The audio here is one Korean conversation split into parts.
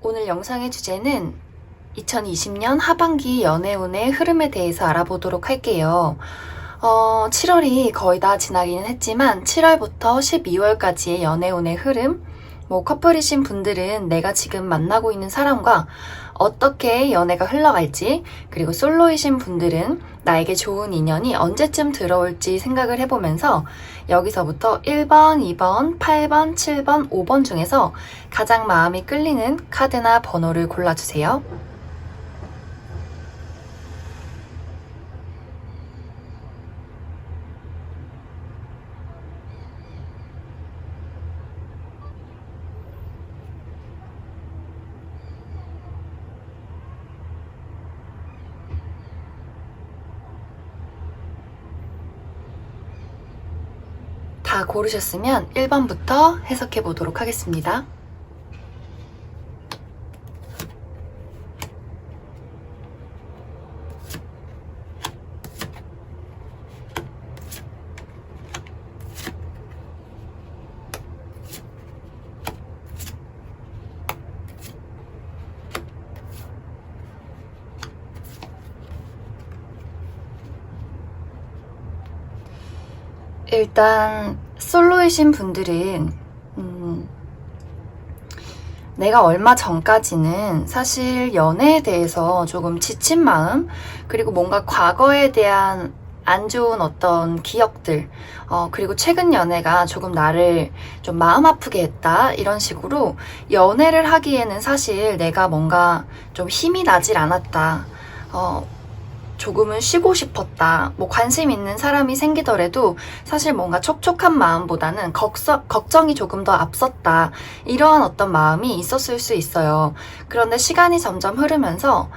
오늘 영상의 주제는 2020년 하반기 연애운의 흐름에 대해서 알아보도록 할게요. 7월이 거의 다 지나기는 했지만 7월부터 12월까지의 연애운의 흐름, 커플이신 분들은 내가 지금 만나고 있는 사람과 어떻게 연애가 흘러갈지, 그리고 솔로이신 분들은 나에게 좋은 인연이 언제쯤 들어올지 생각을 해보면서 여기서부터 1번, 2번, 8번, 7번, 5번 중에서 가장 마음이 끌리는 카드나 번호를 골라주세요. 다 고르셨으면 1번부터 해석해 보도록 하겠습니다. 일단 솔로이신 분들은 내가 얼마 전까지는 사실 연애에 대해서 조금 지친 마음, 그리고 뭔가 과거에 대한 안 좋은 어떤 기억들, 그리고 최근 연애가 조금 나를 좀 마음 아프게 했다, 이런 식으로 연애를 하기에는 사실 내가 뭔가 좀 힘이 나질 않았다, 조금은 쉬고 싶었다, 관심 있는 사람이 생기더라도 사실 뭔가 촉촉한 마음보다는 걱정이 조금 더 앞섰다, 이러한 어떤 마음이 있었을 수 있어요. 그런데 시간이 점점 흐르면서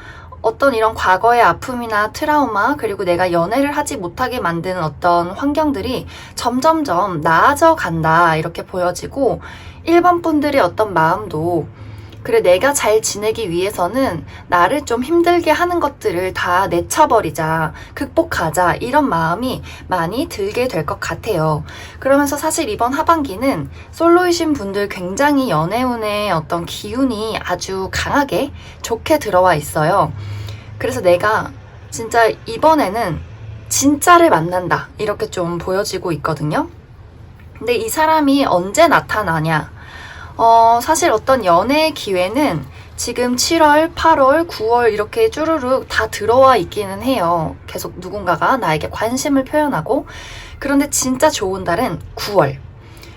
어떤 이런 과거의 아픔이나 트라우마, 그리고 내가 연애를 하지 못하게 만드는 어떤 환경들이 점점점 나아져 간다, 이렇게 보여지고, 1번 분들의 어떤 마음도 그래, 내가 잘 지내기 위해서는 나를 좀 힘들게 하는 것들을 다 내쳐버리자, 극복하자, 이런 마음이 많이 들게 될 것 같아요. 그러면서 사실 이번 하반기는 솔로이신 분들 굉장히 연애운의 어떤 기운이 아주 강하게 좋게 들어와 있어요. 그래서 내가 진짜 이번에는 진짜를 만난다, 이렇게 좀 보여지고 있거든요. 근데 이 사람이 언제 나타나냐? 사실 어떤 연애의 기회는 지금 7월, 8월, 9월 이렇게 쭈루룩 다 들어와 있기는 해요. 계속 누군가가 나에게 관심을 표현하고. 그런데 진짜 좋은 달은 9월.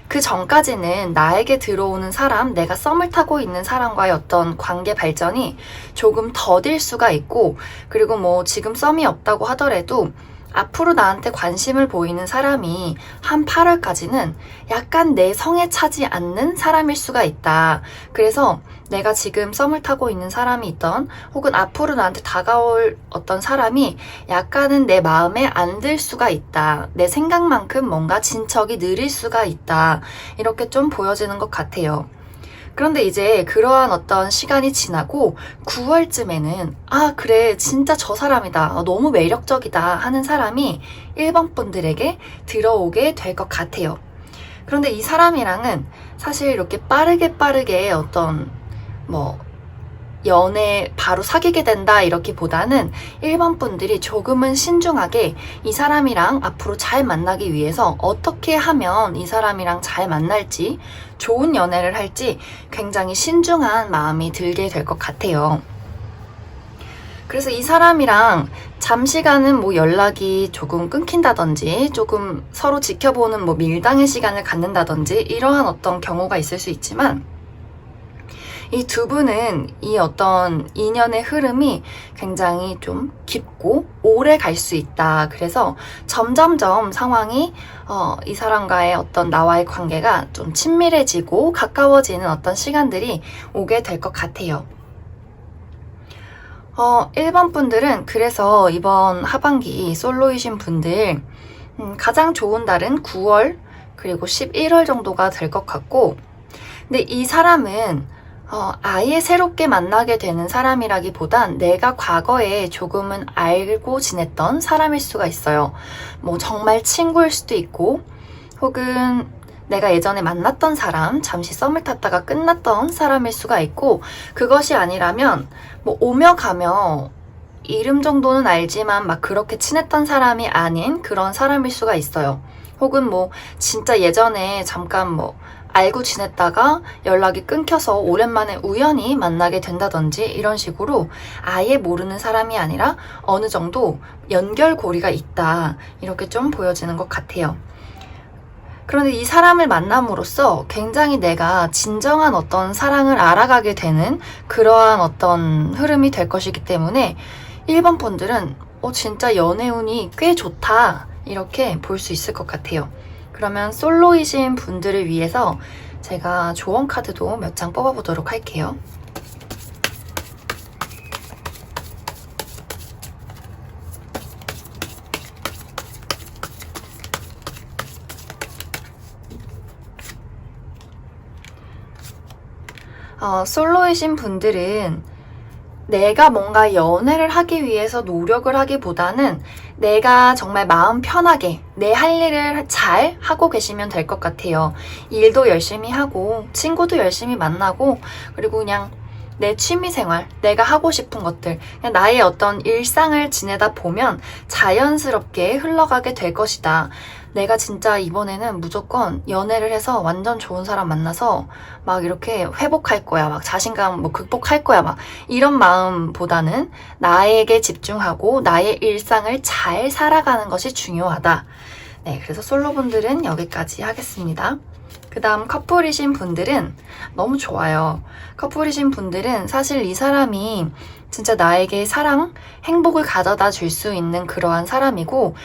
그 전까지는 나에게 들어오는 사람, 내가 썸을 타고 있는 사람과의 어떤 관계 발전이 조금 더딜 수가 있고, 그리고 지금 썸이 없다고 하더라도 앞으로 나한테 관심을 보이는 사람이 한 8월까지는 약간 내 성에 차지 않는 사람일 수가 있다. 그래서 내가 지금 썸을 타고 있는 사람이 있던, 혹은 앞으로 나한테 다가올 어떤 사람이 약간은 내 마음에 안 들 수가 있다. 내 생각만큼 뭔가 진척이 느릴 수가 있다. 이렇게 좀 보여지는 것 같아요. 그런데 이제 그러한 어떤 시간이 지나고 9월쯤에는 그래, 진짜 저 사람이다, 너무 매력적이다 하는 사람이 1번 분들에게 들어오게 될 것 같아요. 그런데 이 사람이랑은 사실 이렇게 빠르게 어떤 연애 바로 사귀게 된다, 이렇기보다는 1번 분들이 조금은 신중하게 이 사람이랑 앞으로 잘 만나기 위해서 어떻게 하면 이 사람이랑 잘 만날지, 좋은 연애를 할지 굉장히 신중한 마음이 들게 될 것 같아요. 그래서 이 사람이랑 잠시간은 연락이 조금 끊긴다든지, 조금 서로 지켜보는 밀당의 시간을 갖는다든지, 이러한 어떤 경우가 있을 수 있지만, 이 두 분은 이 어떤 인연의 흐름이 굉장히 좀 깊고 오래 갈 수 있다. 그래서 점점점 상황이 이 사람과의 어떤 나와의 관계가 좀 친밀해지고 가까워지는 어떤 시간들이 오게 될 것 같아요. 1번 분들은 그래서 이번 하반기 솔로이신 분들 가장 좋은 달은 9월 그리고 11월 정도가 될 것 같고, 근데 이 사람은 아예 새롭게 만나게 되는 사람이라기보단 내가 과거에 조금은 알고 지냈던 사람일 수가 있어요. 정말 친구일 수도 있고, 혹은 내가 예전에 만났던 사람, 잠시 썸을 탔다가 끝났던 사람일 수가 있고, 그것이 아니라면 뭐 오며 가며 이름 정도는 알지만 막 그렇게 친했던 사람이 아닌 그런 사람일 수가 있어요. 혹은 뭐 진짜 예전에 잠깐 뭐 알고 지냈다가 연락이 끊겨서 오랜만에 우연히 만나게 된다든지 이런 식으로 아예 모르는 사람이 아니라 어느 정도 연결고리가 있다, 이렇게 좀 보여지는 것 같아요. 그런데 이 사람을 만남으로써 굉장히 내가 진정한 어떤 사랑을 알아가게 되는 그러한 어떤 흐름이 될 것이기 때문에 1번 분들은 진짜 연애운이 꽤 좋다, 이렇게 볼 수 있을 것 같아요. 그러면 솔로이신 분들을 위해서 제가 조언 카드도 몇 장 뽑아보도록 할게요. 솔로이신 분들은 내가 뭔가 연애를 하기 위해서 노력을 하기보다는 내가 정말 마음 편하게 내 할 일을 잘 하고 계시면 될 것 같아요. 일도 열심히 하고 친구도 열심히 만나고, 그리고 그냥 내 취미생활, 내가 하고 싶은 것들, 그냥 나의 어떤 일상을 지내다 보면 자연스럽게 흘러가게 될 것이다. 내가 진짜 이번에는 무조건 연애를 해서 완전 좋은 사람 만나서 막 이렇게 회복할 거야, 막 자신감 뭐 극복할 거야, 막 이런 마음보다는 나에게 집중하고 나의 일상을 잘 살아가는 것이 중요하다. 네, 그래서 솔로분들은 여기까지 하겠습니다. 그 다음 커플이신 분들은 너무 좋아요. 커플이신 분들은 사실 이 사람이 진짜 나에게 사랑, 행복을 가져다 줄 수 있는 그러한 사람이고,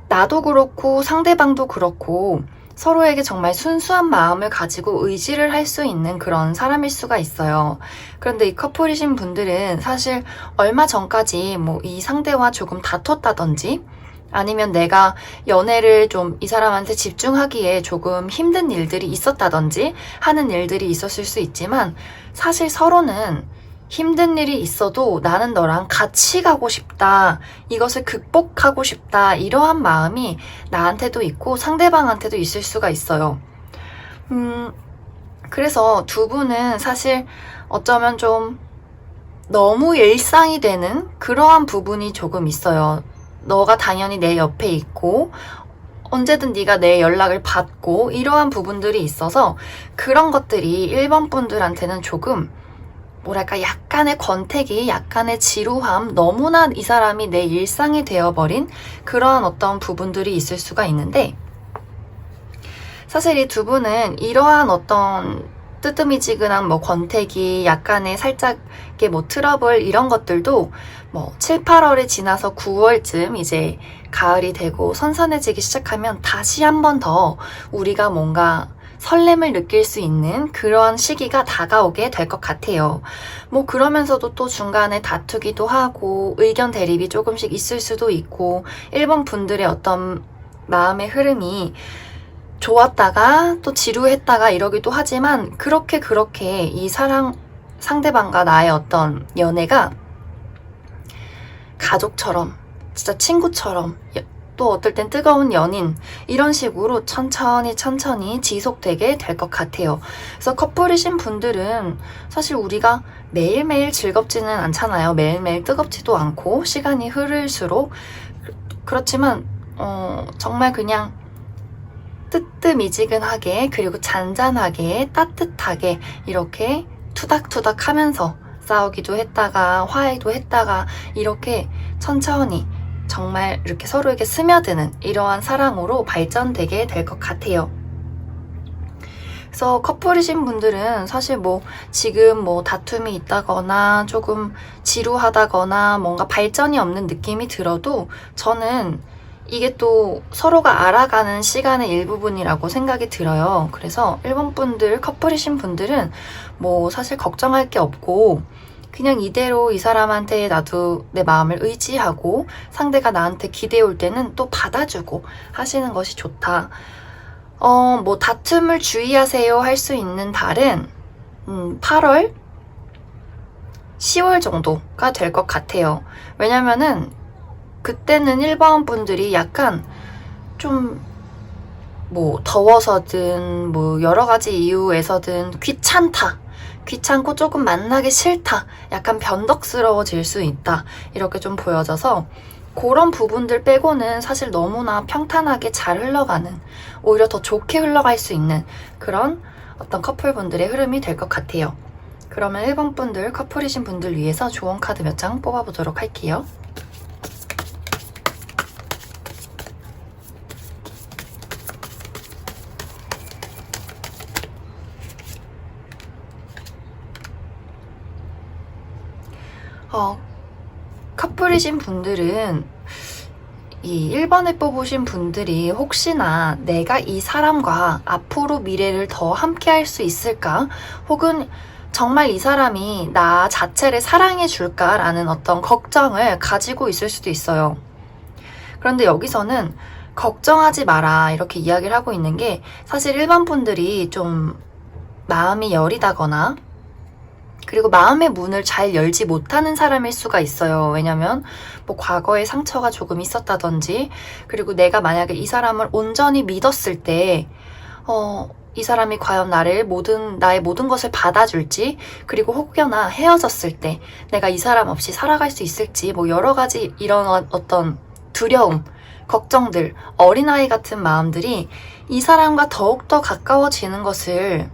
나도 그렇고 상대방도 그렇고 서로에게 정말 순수한 마음을 가지고 의지를 할 수 있는 그런 사람일 수가 있어요. 그런데 이 커플이신 분들은 사실 얼마 전까지 뭐 이 상대와 조금 다퉜다든지, 아니면 내가 연애를 좀 이 사람한테 집중하기에 조금 힘든 일들이 있었다든지 하는 일들이 있었을 수 있지만, 사실 서로는 힘든 일이 있어도 나는 너랑 같이 가고 싶다, 이것을 극복하고 싶다, 이러한 마음이 나한테도 있고 상대방한테도 있을 수가 있어요. 그래서 두 분은 사실 어쩌면 좀 너무 일상이 되는 그러한 부분이 조금 있어요. 너가 당연히 내 옆에 있고 언제든 네가 내 연락을 받고 이러한 부분들이 있어서 그런 것들이 1번 분들한테는 조금 뭐랄까 약간의 권태기, 약간의 지루함, 너무나 이 사람이 내 일상이 되어버린 그런 어떤 부분들이 있을 수가 있는데, 사실 이 두 분은 이러한 어떤 뜨뜨미지근한 뭐 권태기, 약간의 살짝의 뭐 트러블 이런 것들도 뭐 7, 8월이 지나서 9월쯤 이제 가을이 되고 선선해지기 시작하면 다시 한 번 더 우리가 뭔가 설렘을 느낄 수 있는 그런 시기가 다가오게 될 것 같아요. 뭐 그러면서도 또 중간에 다투기도 하고 의견 대립이 조금씩 있을 수도 있고 1번 분들의 어떤 마음의 흐름이 좋았다가 또 지루했다가 이러기도 하지만, 그렇게 이 상대방과 나의 어떤 연애가 가족처럼, 진짜 친구처럼, 또 어떨 땐 뜨거운 연인, 이런 식으로 천천히 지속되게 될 것 같아요. 그래서 커플이신 분들은 사실 우리가 매일매일 즐겁지는 않잖아요. 매일매일 뜨겁지도 않고 시간이 흐를수록. 그렇지만 정말 그냥 뜨뜻미지근하게, 그리고 잔잔하게, 따뜻하게 이렇게 투닥투닥 하면서 싸우기도 했다가 화해도 했다가 이렇게 천천히 정말 이렇게 서로에게 스며드는 이러한 사랑으로 발전되게 될 것 같아요. 그래서 커플이신 분들은 사실 뭐 지금 뭐 다툼이 있다거나 조금 지루하다거나 뭔가 발전이 없는 느낌이 들어도 저는 이게 또 서로가 알아가는 시간의 일부분이라고 생각이 들어요. 그래서 1번 분들, 커플이신 분들은 뭐 사실 걱정할 게 없고 그냥 이대로 이 사람한테 나도 내 마음을 의지하고 상대가 나한테 기대어 올 때는 또 받아주고 하시는 것이 좋다. 뭐 다툼을 주의하세요 할 수 있는 달은 8월, 10월 정도가 될 것 같아요. 왜냐면은 그때는 1번 분들이 약간 좀 뭐 더워서든 뭐 여러 가지 이유에서든 귀찮고 조금 만나기 싫다, 약간 변덕스러워질 수 있다, 이렇게 좀 보여져서 그런 부분들 빼고는 사실 너무나 평탄하게 잘 흘러가는, 오히려 더 좋게 흘러갈 수 있는 그런 어떤 커플분들의 흐름이 될 것 같아요. 그러면 1번 분들, 커플이신 분들 위해서 조언 카드 몇 장 뽑아보도록 할게요. 커플이신 분들은 이 1번을 뽑으신 분들이 혹시나 내가 이 사람과 앞으로 미래를 더 함께 할 수 있을까? 혹은 정말 이 사람이 나 자체를 사랑해 줄까라는 어떤 걱정을 가지고 있을 수도 있어요. 그런데 여기서는 걱정하지 마라 이렇게 이야기를 하고 있는 게, 사실 1번 분들이 좀 마음이 여리다거나 그리고 마음의 문을 잘 열지 못하는 사람일 수가 있어요. 왜냐면 뭐 과거에 상처가 조금 있었다든지, 그리고 내가 만약에 이 사람을 온전히 믿었을 때 이 사람이 과연 나의 모든 것을 받아줄지, 그리고 혹여나 헤어졌을 때 내가 이 사람 없이 살아갈 수 있을지, 뭐 여러 가지 이런 어떤 두려움, 걱정들, 어린아이 같은 마음들이 이 사람과 더욱더 가까워지는 것을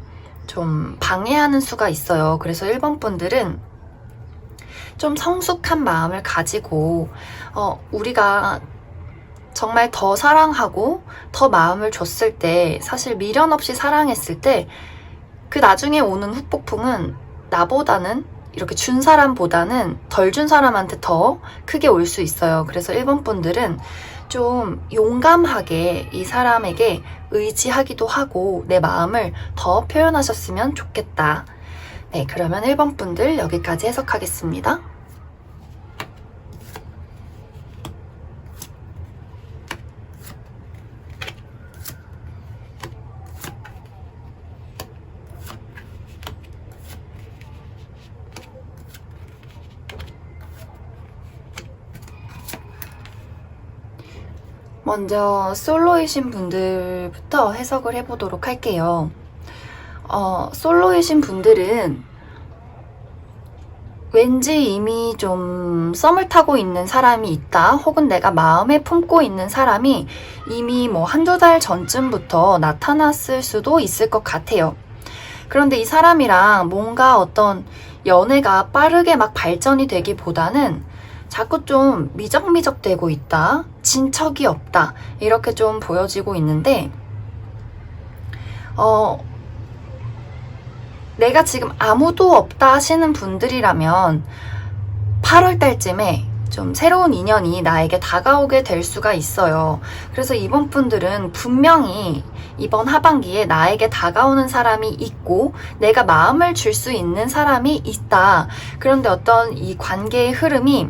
좀 방해하는 수가 있어요. 그래서 1번 분들은 좀 성숙한 마음을 가지고 우리가 정말 더 사랑하고 더 마음을 줬을 때, 사실 미련 없이 사랑했을 때 그 나중에 오는 후폭풍은 나보다는, 이렇게 준 사람보다는 덜 준 사람한테 더 크게 올 수 있어요. 그래서 1번 분들은 좀 용감하게 이 사람에게 의지하기도 하고 내 마음을 더 표현하셨으면 좋겠다. 네, 그러면 1번 분들 여기까지 해석하겠습니다. 먼저 솔로이신 분들부터 해석을 해보도록 할게요. 솔로이신 분들은 왠지 이미 좀 썸을 타고 있는 사람이 있다, 혹은 내가 마음에 품고 있는 사람이 이미 뭐 한두 달 전쯤부터 나타났을 수도 있을 것 같아요. 그런데 이 사람이랑 뭔가 어떤 연애가 빠르게 막 발전이 되기보다는 자꾸 좀 미적미적 되고 있다, 진척이 없다, 이렇게 좀 보여지고 있는데, 내가 지금 아무도 없다 하시는 분들이라면 8월 달쯤에 좀 새로운 인연이 나에게 다가오게 될 수가 있어요. 그래서 이번 분들은 분명히 이번 하반기에 나에게 다가오는 사람이 있고 내가 마음을 줄 수 있는 사람이 있다. 그런데 어떤 이 관계의 흐름이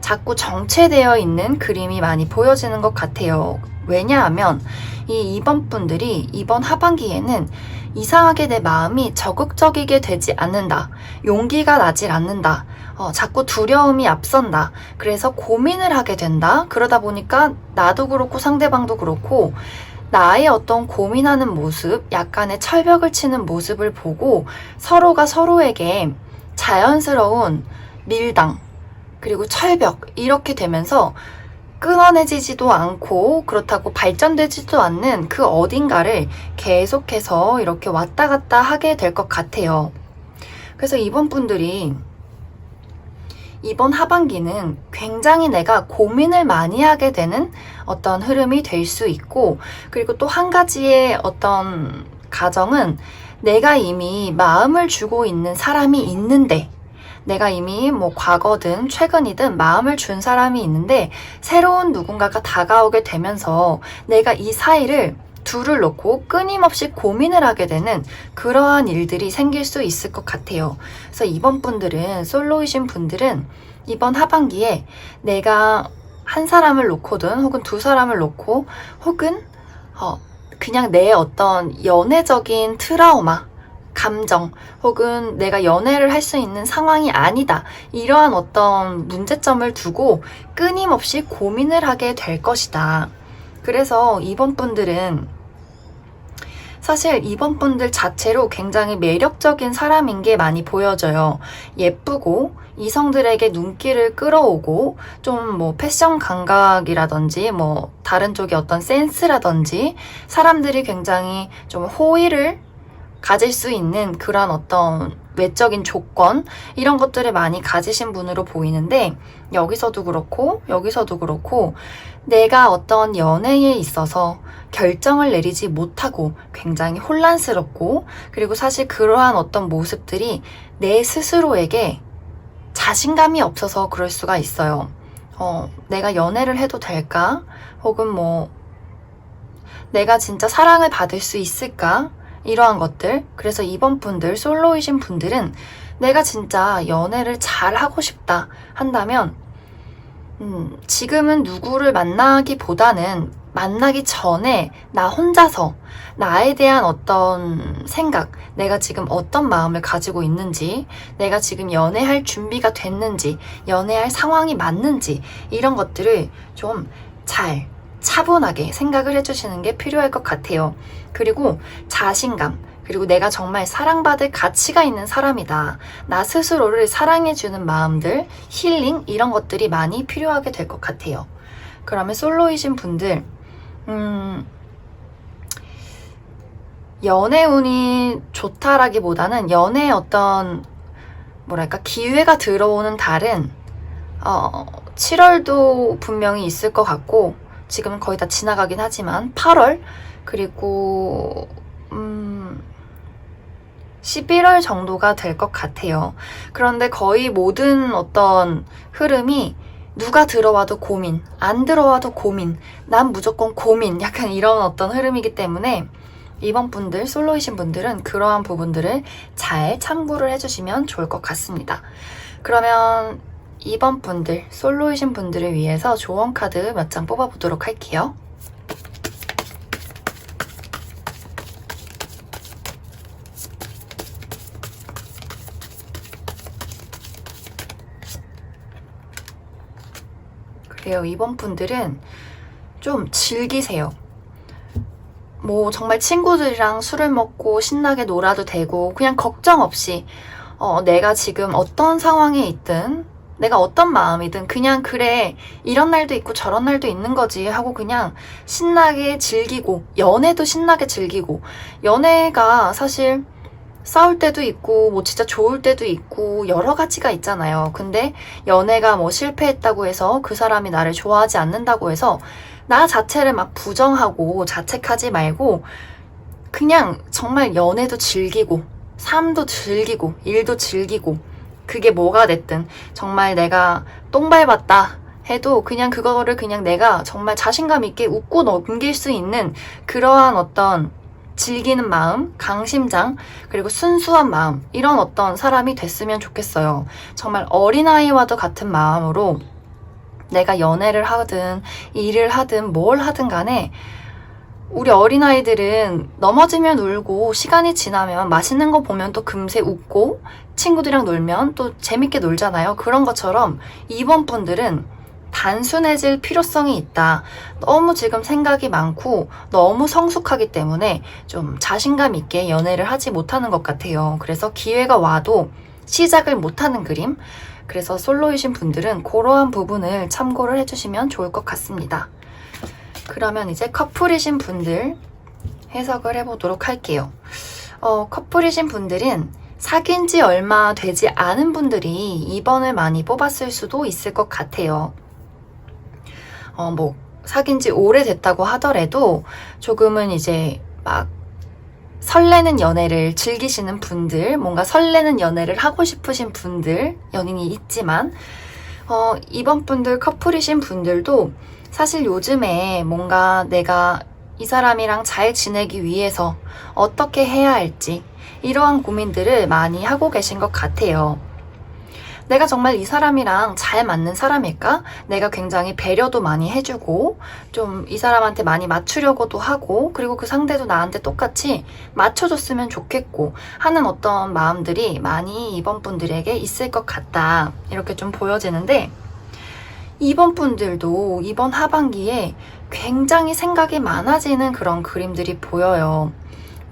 자꾸 정체되어 있는 그림이 많이 보여지는 것 같아요. 왜냐하면 이 2번 분들이 이번 하반기에는 이상하게 내 마음이 적극적이게 되지 않는다, 용기가 나질 않는다, 자꾸 두려움이 앞선다, 그래서 고민을 하게 된다. 그러다 보니까 나도 그렇고 상대방도 그렇고 나의 어떤 고민하는 모습, 약간의 철벽을 치는 모습을 보고 서로가 서로에게 자연스러운 밀당, 그리고 철벽, 이렇게 되면서 끊어내지지도 않고 그렇다고 발전되지도 않는 그 어딘가를 계속해서 이렇게 왔다 갔다 하게 될 것 같아요. 그래서 이번 분들이 이번 하반기는 굉장히 내가 고민을 많이 하게 되는 어떤 흐름이 될 수 있고, 그리고 또 한 가지의 어떤 가정은 내가 이미 마음을 주고 있는 사람이 있는데, 내가 이미 뭐 과거든 최근이든 마음을 준 사람이 있는데 새로운 누군가가 다가오게 되면서 내가 이 사이를 둘을 놓고 끊임없이 고민을 하게 되는 그러한 일들이 생길 수 있을 것 같아요. 그래서 이번 분들은, 솔로이신 분들은 이번 하반기에 내가 한 사람을 놓고든 혹은 두 사람을 놓고 혹은 그냥 내 어떤 연애적인 트라우마, 감정, 혹은 내가 연애를 할 수 있는 상황이 아니다, 이러한 어떤 문제점을 두고 끊임없이 고민을 하게 될 것이다. 그래서 이번 분들은 사실 이번 분들 자체로 굉장히 매력적인 사람인 게 많이 보여져요. 예쁘고 이성들에게 눈길을 끌어오고 좀 뭐 패션 감각이라든지 뭐 다른 쪽의 어떤 센스라든지 사람들이 굉장히 좀 호의를 가질 수 있는 그런 어떤 외적인 조건 이런 것들을 많이 가지신 분으로 보이는데 여기서도 그렇고 여기서도 그렇고 내가 어떤 연애에 있어서 결정을 내리지 못하고 굉장히 혼란스럽고 그리고 사실 그러한 어떤 모습들이 내 스스로에게 자신감이 없어서 그럴 수가 있어요. 내가 연애를 해도 될까? 혹은 뭐 내가 진짜 사랑을 받을 수 있을까? 이러한 것들. 그래서 이번 분들, 솔로이신 분들은 내가 진짜 연애를 잘 하고 싶다 한다면 지금은 누구를 만나기보다는 만나기 전에 나 혼자서 나에 대한 어떤 생각, 내가 지금 어떤 마음을 가지고 있는지, 내가 지금 연애할 준비가 됐는지, 연애할 상황이 맞는지 이런 것들을 좀 잘 차분하게 생각을 해주시는 게 필요할 것 같아요. 그리고 자신감, 그리고 내가 정말 사랑받을 가치가 있는 사람이다. 나 스스로를 사랑해주는 마음들, 힐링 이런 것들이 많이 필요하게 될 것 같아요. 그러면 솔로이신 분들 연애 운이 좋다라기보다는 연애에 어떤 뭐랄까 기회가 들어오는 달은 7월도 분명히 있을 것 같고 지금 거의 다 지나가긴 하지만 8월 그리고 11월 정도가 될 것 같아요. 그런데 거의 모든 어떤 흐름이 누가 들어와도 고민, 안 들어와도 고민, 난 무조건 고민 약간 이런 어떤 흐름이기 때문에 이번 분들, 솔로이신 분들은 그러한 부분들을 잘 참고를 해주시면 좋을 것 같습니다. 그러면 이번 분들, 솔로이신 분들을 위해서 조언 카드 몇 장 뽑아보도록 할게요. 그래요. 이번 분들은 좀 즐기세요. 뭐 정말 친구들이랑 술을 먹고 신나게 놀아도 되고 그냥 걱정 없이 내가 지금 어떤 상황에 있든 내가 어떤 마음이든 그냥 그래 이런 날도 있고 저런 날도 있는 거지 하고 그냥 신나게 즐기고 연애도 신나게 즐기고 연애가 사실 싸울 때도 있고 뭐 진짜 좋을 때도 있고 여러 가지가 있잖아요. 근데 연애가 뭐 실패했다고 해서 그 사람이 나를 좋아하지 않는다고 해서 나 자체를 막 부정하고 자책하지 말고 그냥 정말 연애도 즐기고 삶도 즐기고 일도 즐기고 그게 뭐가 됐든 정말 내가 똥 밟았다 해도 그냥 그거를 그냥 내가 정말 자신감 있게 웃고 넘길 수 있는 그러한 어떤 즐기는 마음, 강심장, 그리고 순수한 마음 이런 어떤 사람이 됐으면 좋겠어요. 정말 어린아이와도 같은 마음으로 내가 연애를 하든 일을 하든 뭘 하든 간에 우리 어린아이들은 넘어지면 울고 시간이 지나면 맛있는 거 보면 또 금세 웃고 친구들이랑 놀면 또 재밌게 놀잖아요. 그런 것처럼 이번 분들은 단순해질 필요성이 있다. 너무 지금 생각이 많고 너무 성숙하기 때문에 좀 자신감 있게 연애를 하지 못하는 것 같아요. 그래서 기회가 와도 시작을 못하는 그림. 그래서 솔로이신 분들은 그러한 부분을 참고를 해주시면 좋을 것 같습니다. 그러면 이제 커플이신 분들 해석을 해보도록 할게요. 커플이신 분들은 사귄 지 얼마 되지 않은 분들이 2번을 많이 뽑았을 수도 있을 것 같아요. 뭐 사귄 지 오래됐다고 하더라도 조금은 이제 막 설레는 연애를 즐기시는 분들, 뭔가 설레는 연애를 하고 싶으신 분들, 연인이 있지만 이번 분들 커플이신 분들도 사실 요즘에 뭔가 내가 이 사람이랑 잘 지내기 위해서 어떻게 해야 할지 이러한 고민들을 많이 하고 계신 것 같아요. 내가 정말 이 사람이랑 잘 맞는 사람일까? 내가 굉장히 배려도 많이 해주고 좀 이 사람한테 많이 맞추려고도 하고 그리고 그 상대도 나한테 똑같이 맞춰줬으면 좋겠고 하는 어떤 마음들이 많이 이번 분들에게 있을 것 같다. 이렇게 좀 보여지는데 이번 분들도 이번 하반기에 굉장히 생각이 많아지는 그런 그림들이 보여요.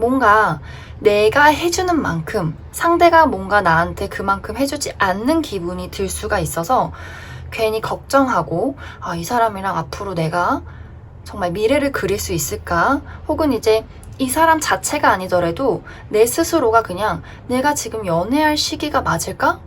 뭔가 내가 해주는 만큼 상대가 뭔가 나한테 그만큼 해주지 않는 기분이 들 수가 있어서 괜히 걱정하고, 아, 이 사람이랑 앞으로 내가 정말 미래를 그릴 수 있을까? 혹은 이제 이 사람 자체가 아니더라도 내 스스로가 그냥 내가 지금 연애할 시기가 맞을까?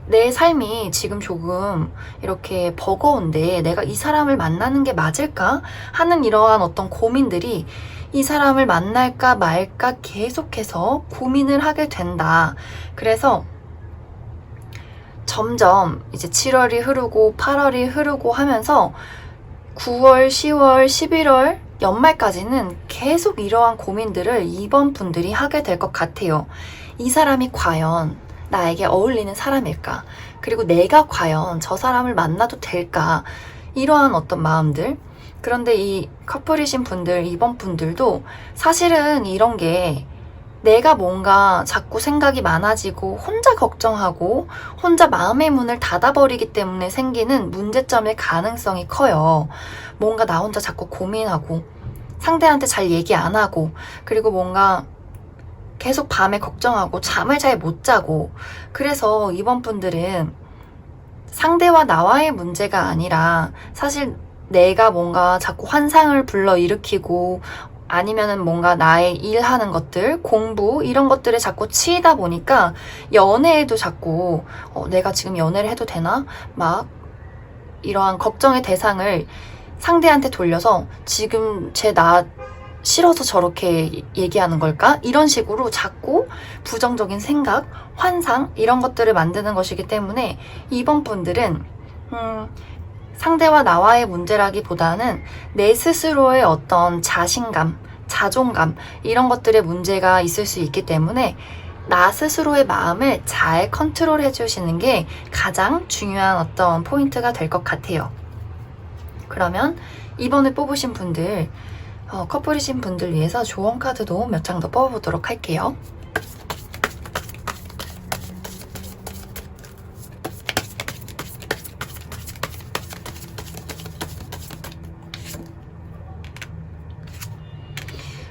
내 삶이 지금 조금 이렇게 버거운데 내가 이 사람을 만나는 게 맞을까? 하는 이러한 어떤 고민들이 이 사람을 만날까 말까 계속해서 고민을 하게 된다. 그래서 점점 이제 7월이 흐르고 8월이 흐르고 하면서 9월, 10월, 11월 연말까지는 계속 이러한 고민들을 이번 분들이 하게 될 것 같아요. 이 사람이 과연 나에게 어울리는 사람일까? 그리고 내가 과연 저 사람을 만나도 될까? 이러한 어떤 마음들. 그런데 이 커플이신 분들, 이번 분들도 사실은 이런 게 내가 뭔가 자꾸 생각이 많아지고 혼자 걱정하고 혼자 마음의 문을 닫아버리기 때문에 생기는 문제점일 가능성이 커요. 뭔가 나 혼자 자꾸 고민하고 상대한테 잘 얘기 안 하고 그리고 뭔가 계속 밤에 걱정하고 잠을 잘 못 자고 그래서 이번 분들은 상대와 나와의 문제가 아니라 사실 내가 뭔가 자꾸 환상을 불러일으키고 아니면은 뭔가 나의 일하는 것들, 공부 이런 것들에 자꾸 치이다 보니까 연애에도 자꾸 내가 지금 연애를 해도 되나? 막 이러한 걱정의 대상을 상대한테 돌려서 지금 쟤 나 싫어서 저렇게 얘기하는 걸까? 이런 식으로 자꾸 부정적인 생각, 환상 이런 것들을 만드는 것이기 때문에 이번 분들은 상대와 나와의 문제라기보다는 내 스스로의 어떤 자신감, 자존감 이런 것들의 문제가 있을 수 있기 때문에 나 스스로의 마음을 잘 컨트롤해 주시는 게 가장 중요한 어떤 포인트가 될 것 같아요. 그러면 이번에 뽑으신 분들, 커플이신 분들 위해서 조언 카드도 몇 장 더 뽑아보도록 할게요.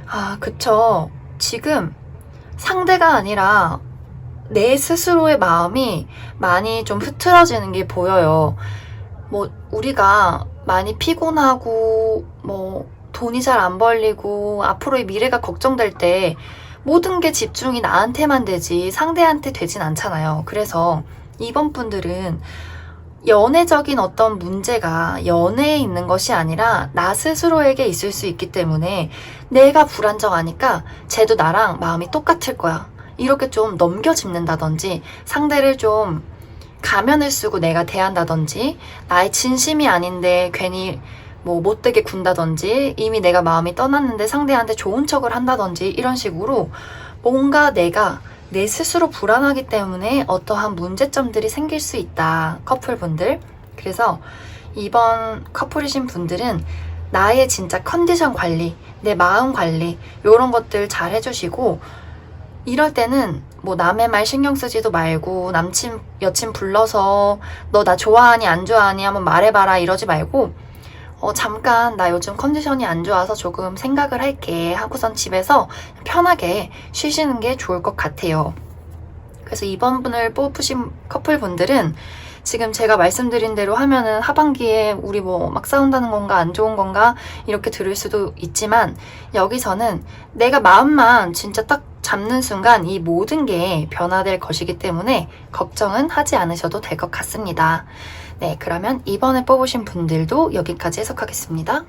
아, 그쵸. 지금 상대가 아니라 내 스스로의 마음이 많이 좀 흐트러지는 게 보여요. 뭐, 우리가 많이 피곤하고, 돈이 잘 안 벌리고, 앞으로의 미래가 걱정될 때 모든 게 집중이 나한테만 되지 상대한테 되진 않잖아요. 그래서 이번 분들은 연애적인 어떤 문제가 연애에 있는 것이 아니라 나 스스로에게 있을 수 있기 때문에 내가 불안정하니까 쟤도 나랑 마음이 똑같을 거야. 이렇게 좀 넘겨짚는다든지 상대를 좀 가면을 쓰고 내가 대한다든지 나의 진심이 아닌데 괜히 못되게 군다든지 이미 내가 마음이 떠났는데 상대한테 좋은 척을 한다든지 이런 식으로 뭔가 내가 내 스스로 불안하기 때문에 어떠한 문제점들이 생길 수 있다. 커플분들. 그래서 이번 커플이신 분들은 나의 진짜 컨디션 관리, 내 마음 관리 이런 것들 잘 해주시고 이럴 때는 남의 말 신경 쓰지도 말고 남친, 여친 불러서 너 나 좋아하니 안 좋아하니 한번 말해봐라 이러지 말고 잠깐 나 요즘 컨디션이 안 좋아서 조금 생각을 할게 하고선 집에서 편하게 쉬시는 게 좋을 것 같아요. 그래서 이번 분을 뽑으신 커플분들은 지금 제가 말씀드린 대로 하면은 하반기에 우리 막 싸운다는 건가 안 좋은 건가 이렇게 들을 수도 있지만 여기서는 내가 마음만 진짜 딱 잡는 순간 이 모든 게 변화될 것이기 때문에 걱정은 하지 않으셔도 될 것 같습니다. 네, 그러면 이번에 뽑으신 분들도 여기까지 해석하겠습니다.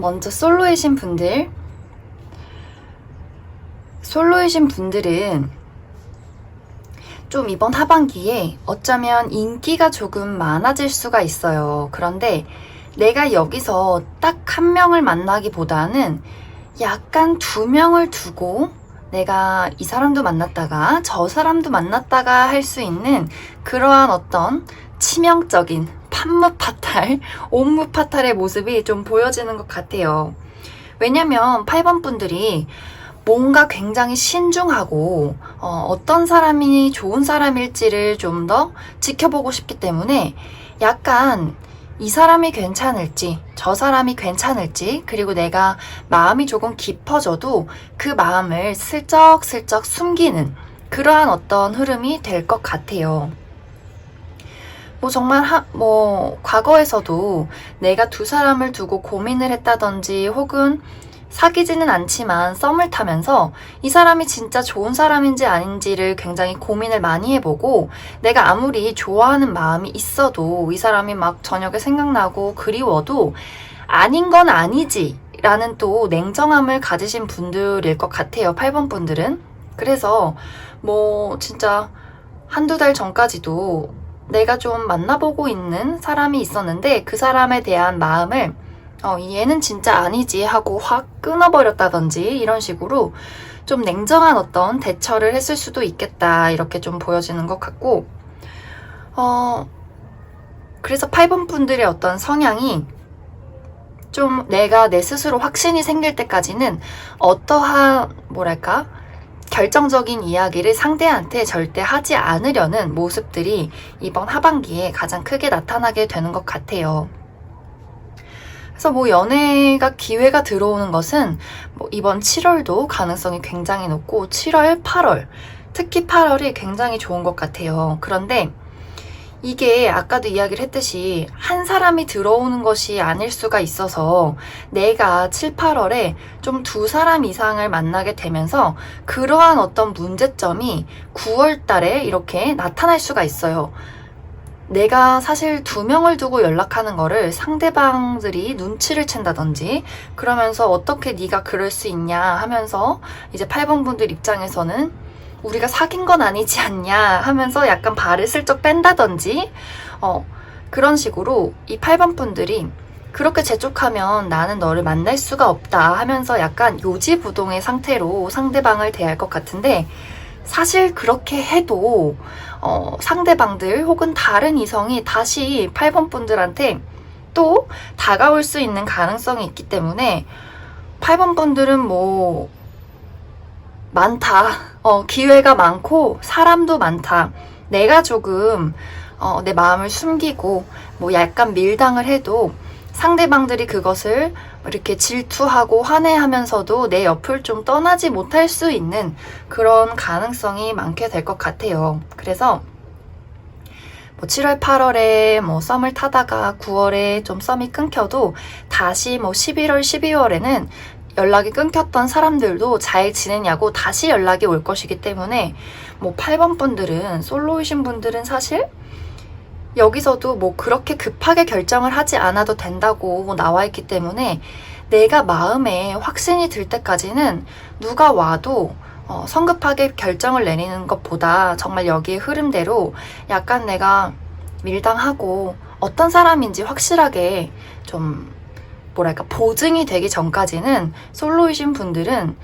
먼저 솔로이신 분들은 좀 이번 하반기에 어쩌면 인기가 조금 많아질 수가 있어요. 그런데 내가 여기서 딱 한 명을 만나기보다는 약간 두 명을 두고 내가 이 사람도 만났다가 저 사람도 만났다가 할 수 있는 그러한 어떤 치명적인 판무파탈, 옥무파탈의 모습이 좀 보여지는 것 같아요. 왜냐면 8번 분들이 뭔가 굉장히 신중하고 어떤 사람이 좋은 사람일지를 좀 더 지켜보고 싶기 때문에 약간 이 사람이 괜찮을지 저 사람이 괜찮을지 그리고 내가 마음이 조금 깊어져도 그 마음을 슬쩍슬쩍 숨기는 그러한 어떤 흐름이 될 것 같아요. 뭐 정말 과거에서도 내가 두 사람을 두고 고민을 했다든지 혹은 사귀지는 않지만 썸을 타면서 이 사람이 진짜 좋은 사람인지 아닌지를 굉장히 고민을 많이 해보고 내가 아무리 좋아하는 마음이 있어도 이 사람이 막 저녁에 생각나고 그리워도 아닌 건 아니지 라는 또 냉정함을 가지신 분들일 것 같아요. 8번 분들은. 그래서 뭐 진짜 한두 달 전까지도 내가 좀 만나보고 있는 사람이 있었는데 그 사람에 대한 마음을 얘는 진짜 아니지 하고 확 끊어버렸다든지 이런 식으로 좀 냉정한 어떤 대처를 했을 수도 있겠다 이렇게 좀 보여지는 것 같고 그래서 8번 분들의 어떤 성향이 좀 내가 내 스스로 확신이 생길 때까지는 어떠한 결정적인 이야기를 상대한테 절대 하지 않으려는 모습들이 이번 하반기에 가장 크게 나타나게 되는 것 같아요. 그래서 뭐 연애가 기회가 들어오는 것은 뭐 이번 7월도 가능성이 굉장히 높고 7월, 8월, 특히 8월이 굉장히 좋은 것 같아요. 그런데 이게 아까도 이야기를 했듯이 한 사람이 들어오는 것이 아닐 수가 있어서 내가 7, 8월에 좀 두 사람 이상을 만나게 되면서 그러한 어떤 문제점이 9월 달에 이렇게 나타날 수가 있어요. 내가 사실 2명을 두고 연락하는 거를 상대방들이 눈치를 챈다든지 그러면서 어떻게 네가 그럴 수 있냐 하면서 이제 8번 분들 입장에서는 우리가 사귄 건 아니지 않냐 하면서 약간 발을 슬쩍 뺀다든지 그런 식으로 이 8번 분들이 그렇게 재촉하면 나는 너를 만날 수가 없다 하면서 약간 요지부동의 상태로 상대방을 대할 것 같은데 사실 그렇게 해도 상대방들 혹은 다른 이성이 다시 8번 분들한테 또 다가올 수 있는 가능성이 있기 때문에 8번 분들은 뭐 많다. 기회가 많고 사람도 많다. 내가 조금 내 마음을 숨기고 뭐 약간 밀당을 해도 상대방들이 그것을 이렇게 질투하고 환해하면서도 내 옆을 좀 떠나지 못할 수 있는 그런 가능성이 많게 될 것 같아요. 그래서 뭐 7월, 8월에 뭐 썸을 타다가 9월에 좀 썸이 끊겨도 다시 뭐 11월, 12월에는 연락이 끊겼던 사람들도 잘 지내냐고 다시 연락이 올 것이기 때문에 뭐 8번 분들은 솔로이신 분들은 사실 여기서도 뭐 그렇게 급하게 결정을 하지 않아도 된다고 나와 있기 때문에 내가 마음에 확신이 들 때까지는 누가 와도 성급하게 결정을 내리는 것보다 정말 여기의 흐름대로 약간 내가 밀당하고 어떤 사람인지 확실하게 좀 보증이 되기 전까지는 솔로이신 분들은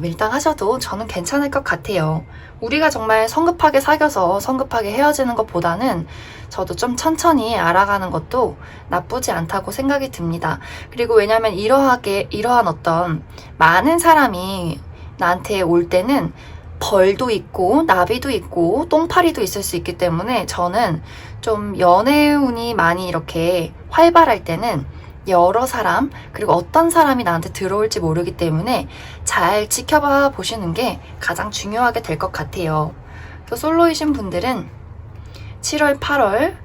밀당하셔도 저는 괜찮을 것 같아요. 우리가 정말 성급하게 사귀어서 성급하게 헤어지는 것보다는 저도 좀 천천히 알아가는 것도 나쁘지 않다고 생각이 듭니다. 그리고 왜냐면 이러한 어떤 많은 사람이 나한테 올 때는 벌도 있고 나비도 있고 똥파리도 있을 수 있기 때문에 저는 좀 연애운이 많이 이렇게 활발할 때는 여러 사람 그리고 어떤 사람이 나한테 들어올지 모르기 때문에 잘 지켜봐 보시는 게 가장 중요하게 될 것 같아요. 또 솔로이신 분들은 7월, 8월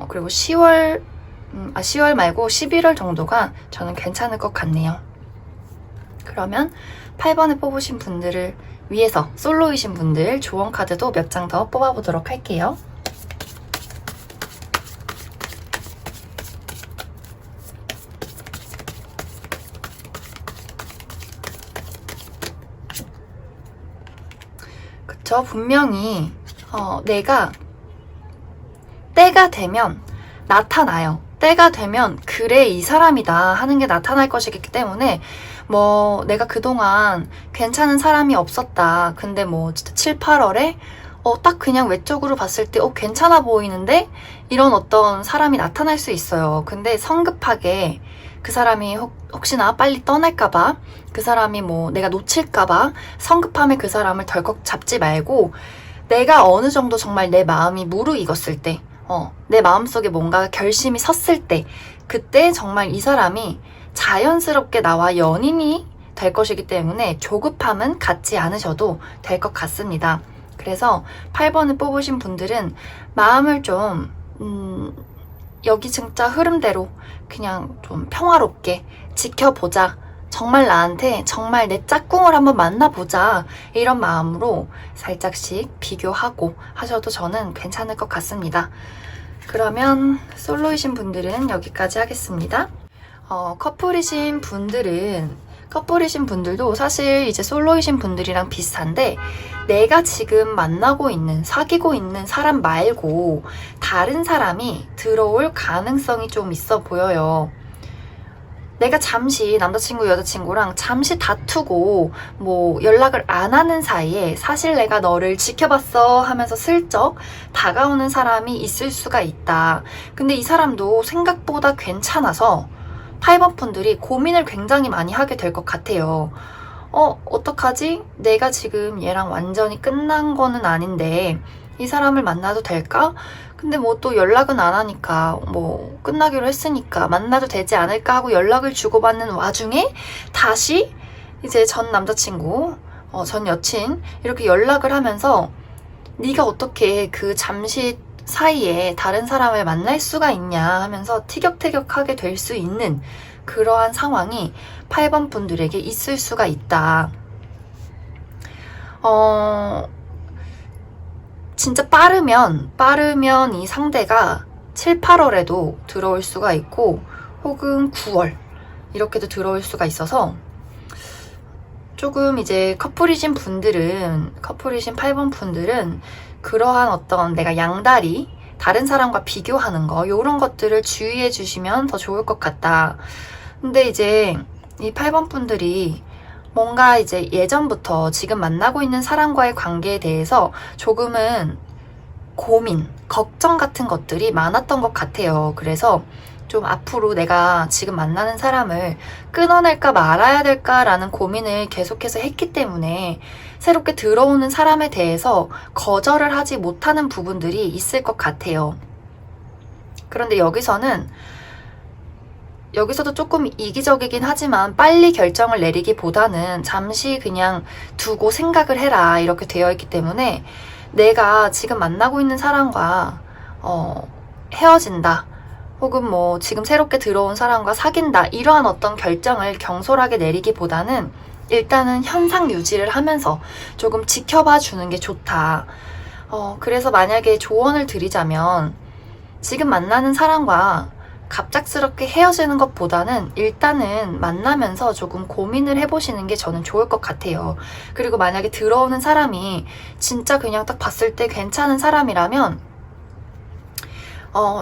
그리고 10월 말고 11월 정도가 저는 괜찮을 것 같네요. 그러면 8번을 뽑으신 분들을 위해서 솔로이신 분들 조언 카드도 몇 장 더 뽑아보도록 할게요. 그쵸? 분명히 내가 때가 되면 나타나요. 때가 되면 그래 이 사람이다 하는 게 나타날 것이기 때문에 뭐 내가 그동안 괜찮은 사람이 없었다. 근데 뭐 진짜 7, 8월에 딱 그냥 외적으로 봤을 때 괜찮아 보이는데 이런 어떤 사람이 나타날 수 있어요. 근데 성급하게 그 사람이 혹시나 빨리 떠날까봐, 그 사람이 뭐 내가 놓칠까봐 성급함에 그 사람을 덜컥 잡지 말고, 내가 어느 정도 정말 내 마음이 무르익었을 때, 내 마음속에 뭔가 결심이 섰을 때, 그때 정말 이 사람이 자연스럽게 나와 연인이 될 것이기 때문에 조급함은 갖지 않으셔도 될 것 같습니다. 그래서 8번을 뽑으신 분들은 마음을 좀 여기 진짜 흐름대로 그냥 좀 평화롭게 지켜보자, 정말 나한테 정말 내 짝꿍을 한번 만나보자, 이런 마음으로 살짝씩 비교하고 하셔도 저는 괜찮을 것 같습니다. 그러면 솔로이신 분들은 여기까지 하겠습니다. 커플이신 분들도 사실 이제 솔로이신 분들이랑 비슷한데, 내가 지금 만나고 있는, 사귀고 있는 사람 말고 다른 사람이 들어올 가능성이 좀 있어 보여요. 내가 잠시 남자친구, 여자친구랑 잠시 다투고 뭐 연락을 안 하는 사이에 사실 내가 너를 지켜봤어 하면서 슬쩍 다가오는 사람이 있을 수가 있다. 근데 이 사람도 생각보다 괜찮아서 8번 분들이 고민을 굉장히 많이 하게 될 것 같아요. 어떡하지? 내가 지금 얘랑 완전히 끝난 거는 아닌데 이 사람을 만나도 될까? 근데 뭐 또 연락은 안 하니까 뭐 끝나기로 했으니까 만나도 되지 않을까 하고 연락을 주고받는 와중에 다시 이제 전 남자친구, 전 여친 이렇게 연락을 하면서 네가 어떻게 그 잠시 사이에 다른 사람을 만날 수가 있냐 하면서 티격태격하게 될 수 있는 그러한 상황이 8번 분들에게 있을 수가 있다. 진짜 빠르면 이 상대가 7, 8월에도 들어올 수가 있고, 혹은 9월 이렇게도 들어올 수가 있어서 조금 이제 커플이신 8번 분들은 그러한 어떤 내가 양다리, 다른 사람과 비교하는 거, 요런 것들을 주의해 주시면 더 좋을 것 같다. 근데 이제 이 8번 분들이 뭔가 이제 예전부터 지금 만나고 있는 사람과의 관계에 대해서 조금은 고민, 걱정 같은 것들이 많았던 것 같아요. 그래서 좀 앞으로 내가 지금 만나는 사람을 끊어낼까 말아야 될까라는 고민을 계속해서 했기 때문에 새롭게 들어오는 사람에 대해서 거절을 하지 못하는 부분들이 있을 것 같아요. 그런데 여기서도 조금 이기적이긴 하지만 빨리 결정을 내리기보다는 잠시 그냥 두고 생각을 해라, 이렇게 되어 있기 때문에 내가 지금 만나고 있는 사람과 헤어진다, 혹은 뭐 지금 새롭게 들어온 사람과 사귄다, 이러한 어떤 결정을 경솔하게 내리기보다는 일단은 현상 유지를 하면서 조금 지켜봐 주는 게 좋다. 그래서 만약에 조언을 드리자면, 지금 만나는 사람과 갑작스럽게 헤어지는 것보다는 일단은 만나면서 조금 고민을 해보시는 게 저는 좋을 것 같아요. 그리고 만약에 들어오는 사람이 진짜 그냥 딱 봤을 때 괜찮은 사람이라면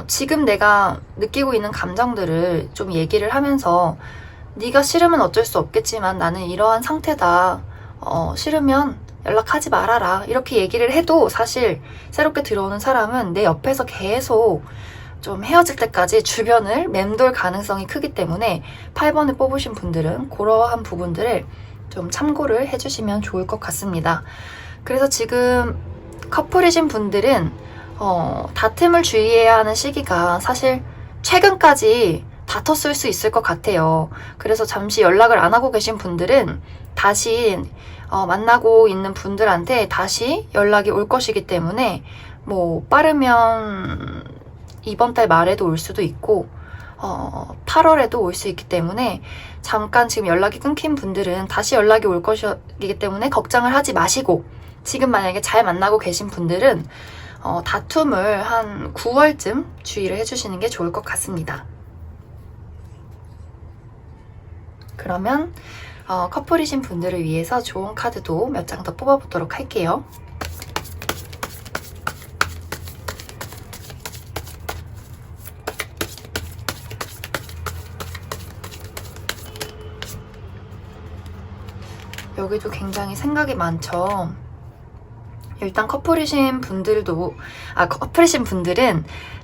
지금 내가 느끼고 있는 감정들을 좀 얘기를 하면서, 네가 싫으면 어쩔 수 없겠지만 나는 이러한 상태다, 싫으면 연락하지 말아라, 이렇게 얘기를 해도 사실 새롭게 들어오는 사람은 내 옆에서 계속 좀 헤어질 때까지 주변을 맴돌 가능성이 크기 때문에 8번을 뽑으신 분들은 그러한 부분들을 좀 참고를 해주시면 좋을 것 같습니다. 그래서 지금 커플이신 분들은 다툼을 주의해야 하는 시기가 사실 최근까지 다퉜을 수 있을 것 같아요. 그래서 잠시 연락을 안 하고 계신 분들은 다시 만나고 있는 분들한테 다시 연락이 올 것이기 때문에 뭐 빠르면 이번 달 말에도 올 수도 있고 8월에도 올 수 있기 때문에 잠깐 지금 연락이 끊긴 분들은 다시 연락이 올 것이기 때문에 걱정을 하지 마시고, 지금 만약에 잘 만나고 계신 분들은 다툼을 한 9월쯤 주의를 해주시는 게 좋을 것 같습니다. 그러면 커플이신 분들을 위해서 좋은 카드도 몇 장 더 뽑아보도록 할게요. 여기도 굉장히 생각이 많죠. 일단 커플이신 분들은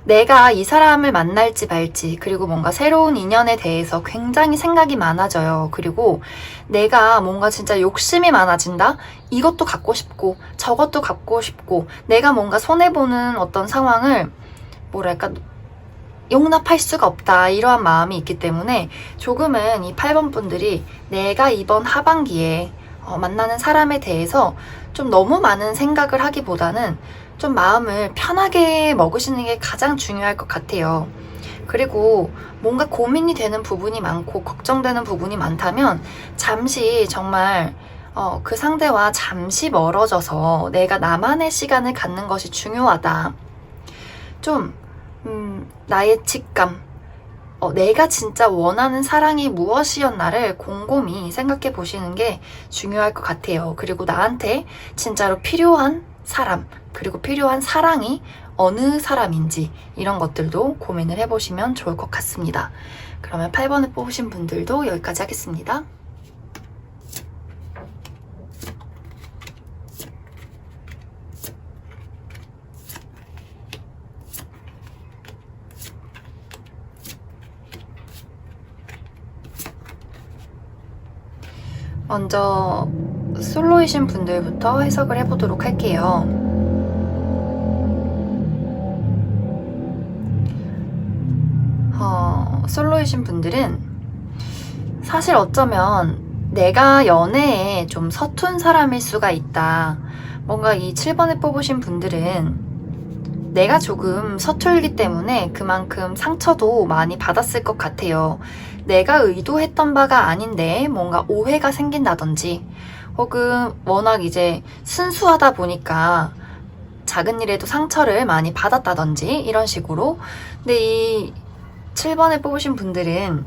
내가 이 사람을 만날지 말지, 그리고 뭔가 새로운 인연에 대해서 굉장히 생각이 많아져요. 그리고 내가 뭔가 진짜 욕심이 많아진다? 이것도 갖고 싶고 저것도 갖고 싶고 내가 뭔가 손해보는 어떤 상황을 뭐랄까 용납할 수가 없다, 이러한 마음이 있기 때문에 조금은 이 8번 분들이 내가 이번 하반기에 만나는 사람에 대해서 좀 너무 많은 생각을 하기보다는 좀 마음을 편하게 먹으시는 게 가장 중요할 것 같아요. 그리고 뭔가 고민이 되는 부분이 많고 걱정되는 부분이 많다면 잠시 정말 그 상대와 잠시 멀어져서 내가 나만의 시간을 갖는 것이 중요하다. 좀 나의 직감, 내가 진짜 원하는 사랑이 무엇이었나를 곰곰이 생각해 보시는 게 중요할 것 같아요. 그리고 나한테 진짜로 필요한 사람, 그리고 필요한 사랑이 어느 사람인지 이런 것들도 고민을 해보시면 좋을 것 같습니다. 그러면 8번을 뽑으신 분들도 여기까지 하겠습니다. 먼저 솔로이신 분들부터 해석을 해보도록 할게요. 솔로이신 분들은 사실 어쩌면 내가 연애에 좀 서툰 사람일 수가 있다. 뭔가 이 7번을 뽑으신 분들은 내가 조금 서툴기 때문에 그만큼 상처도 많이 받았을 것 같아요. 내가 의도했던 바가 아닌데 뭔가 오해가 생긴다든지, 혹은 워낙 이제 순수하다 보니까 작은 일에도 상처를 많이 받았다든지 이런 식으로. 근데 이 7번을 뽑으신 분들은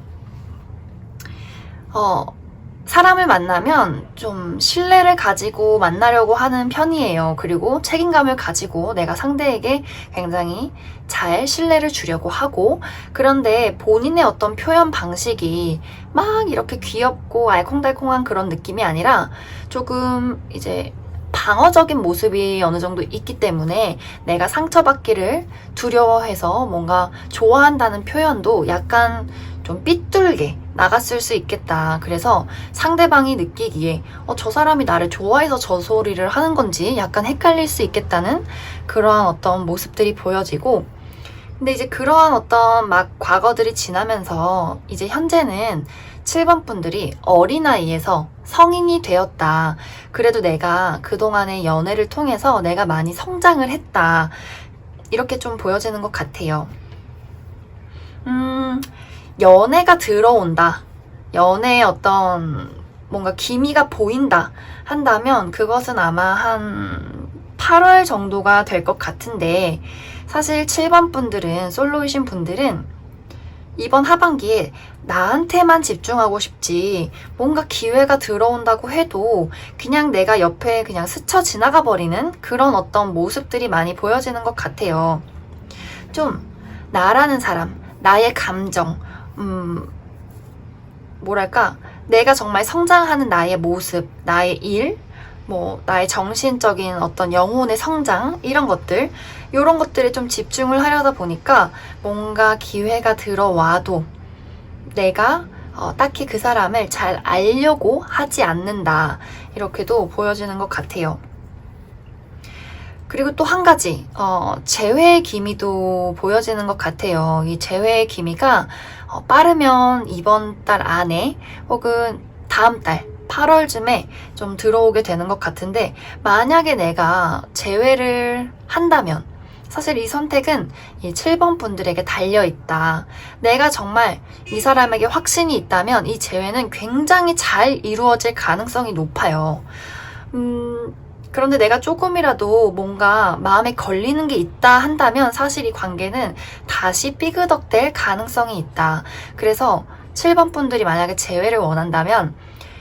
사람을 만나면 좀 신뢰를 가지고 만나려고 하는 편이에요. 그리고 책임감을 가지고 내가 상대에게 굉장히 잘 신뢰를 주려고 하고, 그런데 본인의 어떤 표현 방식이 막 이렇게 귀엽고 알콩달콩한 그런 느낌이 아니라 조금 이제 방어적인 모습이 어느 정도 있기 때문에 내가 상처받기를 두려워해서 뭔가 좋아한다는 표현도 약간 좀 삐뚤게 나갔을 수 있겠다. 그래서 상대방이 느끼기에 저 사람이 나를 좋아해서 저 소리를 하는 건지 약간 헷갈릴 수 있겠다는 그러한 어떤 모습들이 보여지고, 근데 이제 그러한 어떤 막 과거들이 지나면서 이제 현재는 7번 분들이 어린아이에서 성인이 되었다. 그래도 내가 그동안의 연애를 통해서 내가 많이 성장을 했다. 이렇게 좀 보여지는 것 같아요. 연애가 들어온다. 연애에 어떤 뭔가 기미가 보인다 한다면 그것은 아마 한 8월 정도가 될 것 같은데, 사실 7번 분들은, 솔로이신 분들은 이번 하반기에 나한테만 집중하고 싶지, 뭔가 기회가 들어온다고 해도 그냥 내가 옆에 그냥 스쳐 지나가 버리는 그런 어떤 모습들이 많이 보여지는 것 같아요. 좀 나라는 사람, 나의 감정, 뭐랄까, 내가 정말 성장하는 나의 모습, 나의 일, 나의 정신적인 어떤 영혼의 성장, 이런 것들에 좀 집중을 하려다 보니까 뭔가 기회가 들어와도 내가 딱히 그 사람을 잘 알려고 하지 않는다. 이렇게도 보여지는 것 같아요. 그리고 또 한 가지, 재회의 기미도 보여지는 것 같아요. 이 재회의 기미가 빠르면 이번 달 안에 혹은 다음 달 8월쯤에 좀 들어오게 되는 것 같은데, 만약에 내가 재회를 한다면 사실 이 선택은 이 7번 분들에게 달려있다. 내가 정말 이 사람에게 확신이 있다면 이 재회는 굉장히 잘 이루어질 가능성이 높아요. 그런데 내가 조금이라도 뭔가 마음에 걸리는 게 있다 한다면 사실 이 관계는 다시 삐그덕될 가능성이 있다. 그래서 7번 분들이 만약에 재회를 원한다면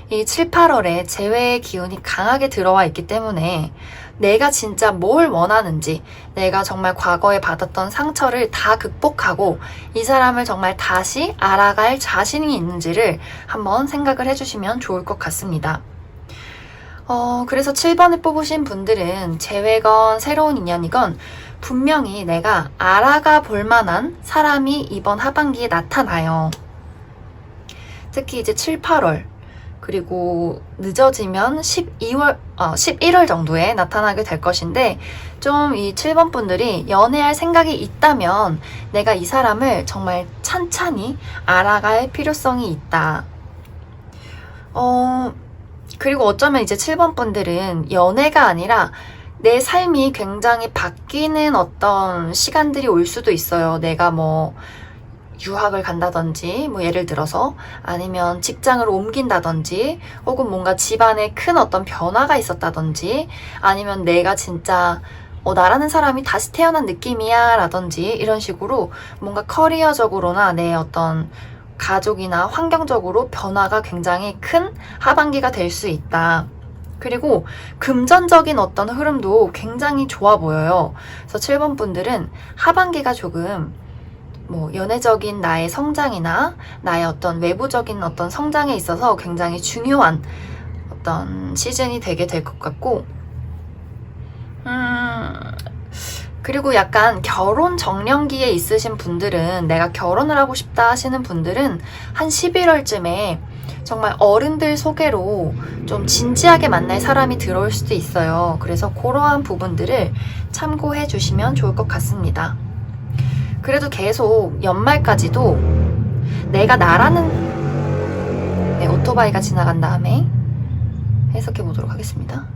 이 7, 8월에 재회의 기운이 강하게 들어와 있기 때문에 내가 진짜 뭘 원하는지, 내가 정말 과거에 받았던 상처를 다 극복하고 이 사람을 정말 다시 알아갈 자신이 있는지를 한번 생각을 해주시면 좋을 것 같습니다. 그래서 7번을 뽑으신 분들은 재회건 새로운 인연이건 분명히 내가 알아가 볼 만한 사람이 이번 하반기에 나타나요. 특히 이제 7, 8월 그리고 늦어지면 11월 정도에 나타나게 될 것인데 좀 이 7번 분들이 연애할 생각이 있다면 내가 이 사람을 정말 찬찬히 알아갈 필요성이 있다. 그리고 어쩌면 이제 7번 분들은 연애가 아니라 내 삶이 굉장히 바뀌는 어떤 시간들이 올 수도 있어요. 내가 뭐 유학을 간다든지 뭐 예를 들어서 아니면 직장을 옮긴다든지 혹은 뭔가 집안에 큰 어떤 변화가 있었다든지 아니면 내가 진짜 나라는 사람이 다시 태어난 느낌이야 라든지 이런 식으로 뭔가 커리어적으로나 내 어떤 가족이나 환경적으로 변화가 굉장히 큰 하반기가 될 수 있다. 그리고 금전적인 어떤 흐름도 굉장히 좋아 보여요. 그래서 7번 분들은 하반기가 조금 뭐 연애적인 나의 성장이나 나의 어떤 외부적인 어떤 성장에 있어서 굉장히 중요한 어떤 시즌이 되게 될 것 같고 그리고 약간 결혼 정년기에 있으신 분들은 내가 결혼을 하고 싶다 하시는 분들은 한 11월쯤에 정말 어른들 소개로 좀 진지하게 만날 사람이 들어올 수도 있어요. 그래서 그러한 부분들을 참고해 주시면 좋을 것 같습니다. 그래도 계속 연말까지도 내가 나라는 오토바이가 지나간 다음에 해석해 보도록 하겠습니다.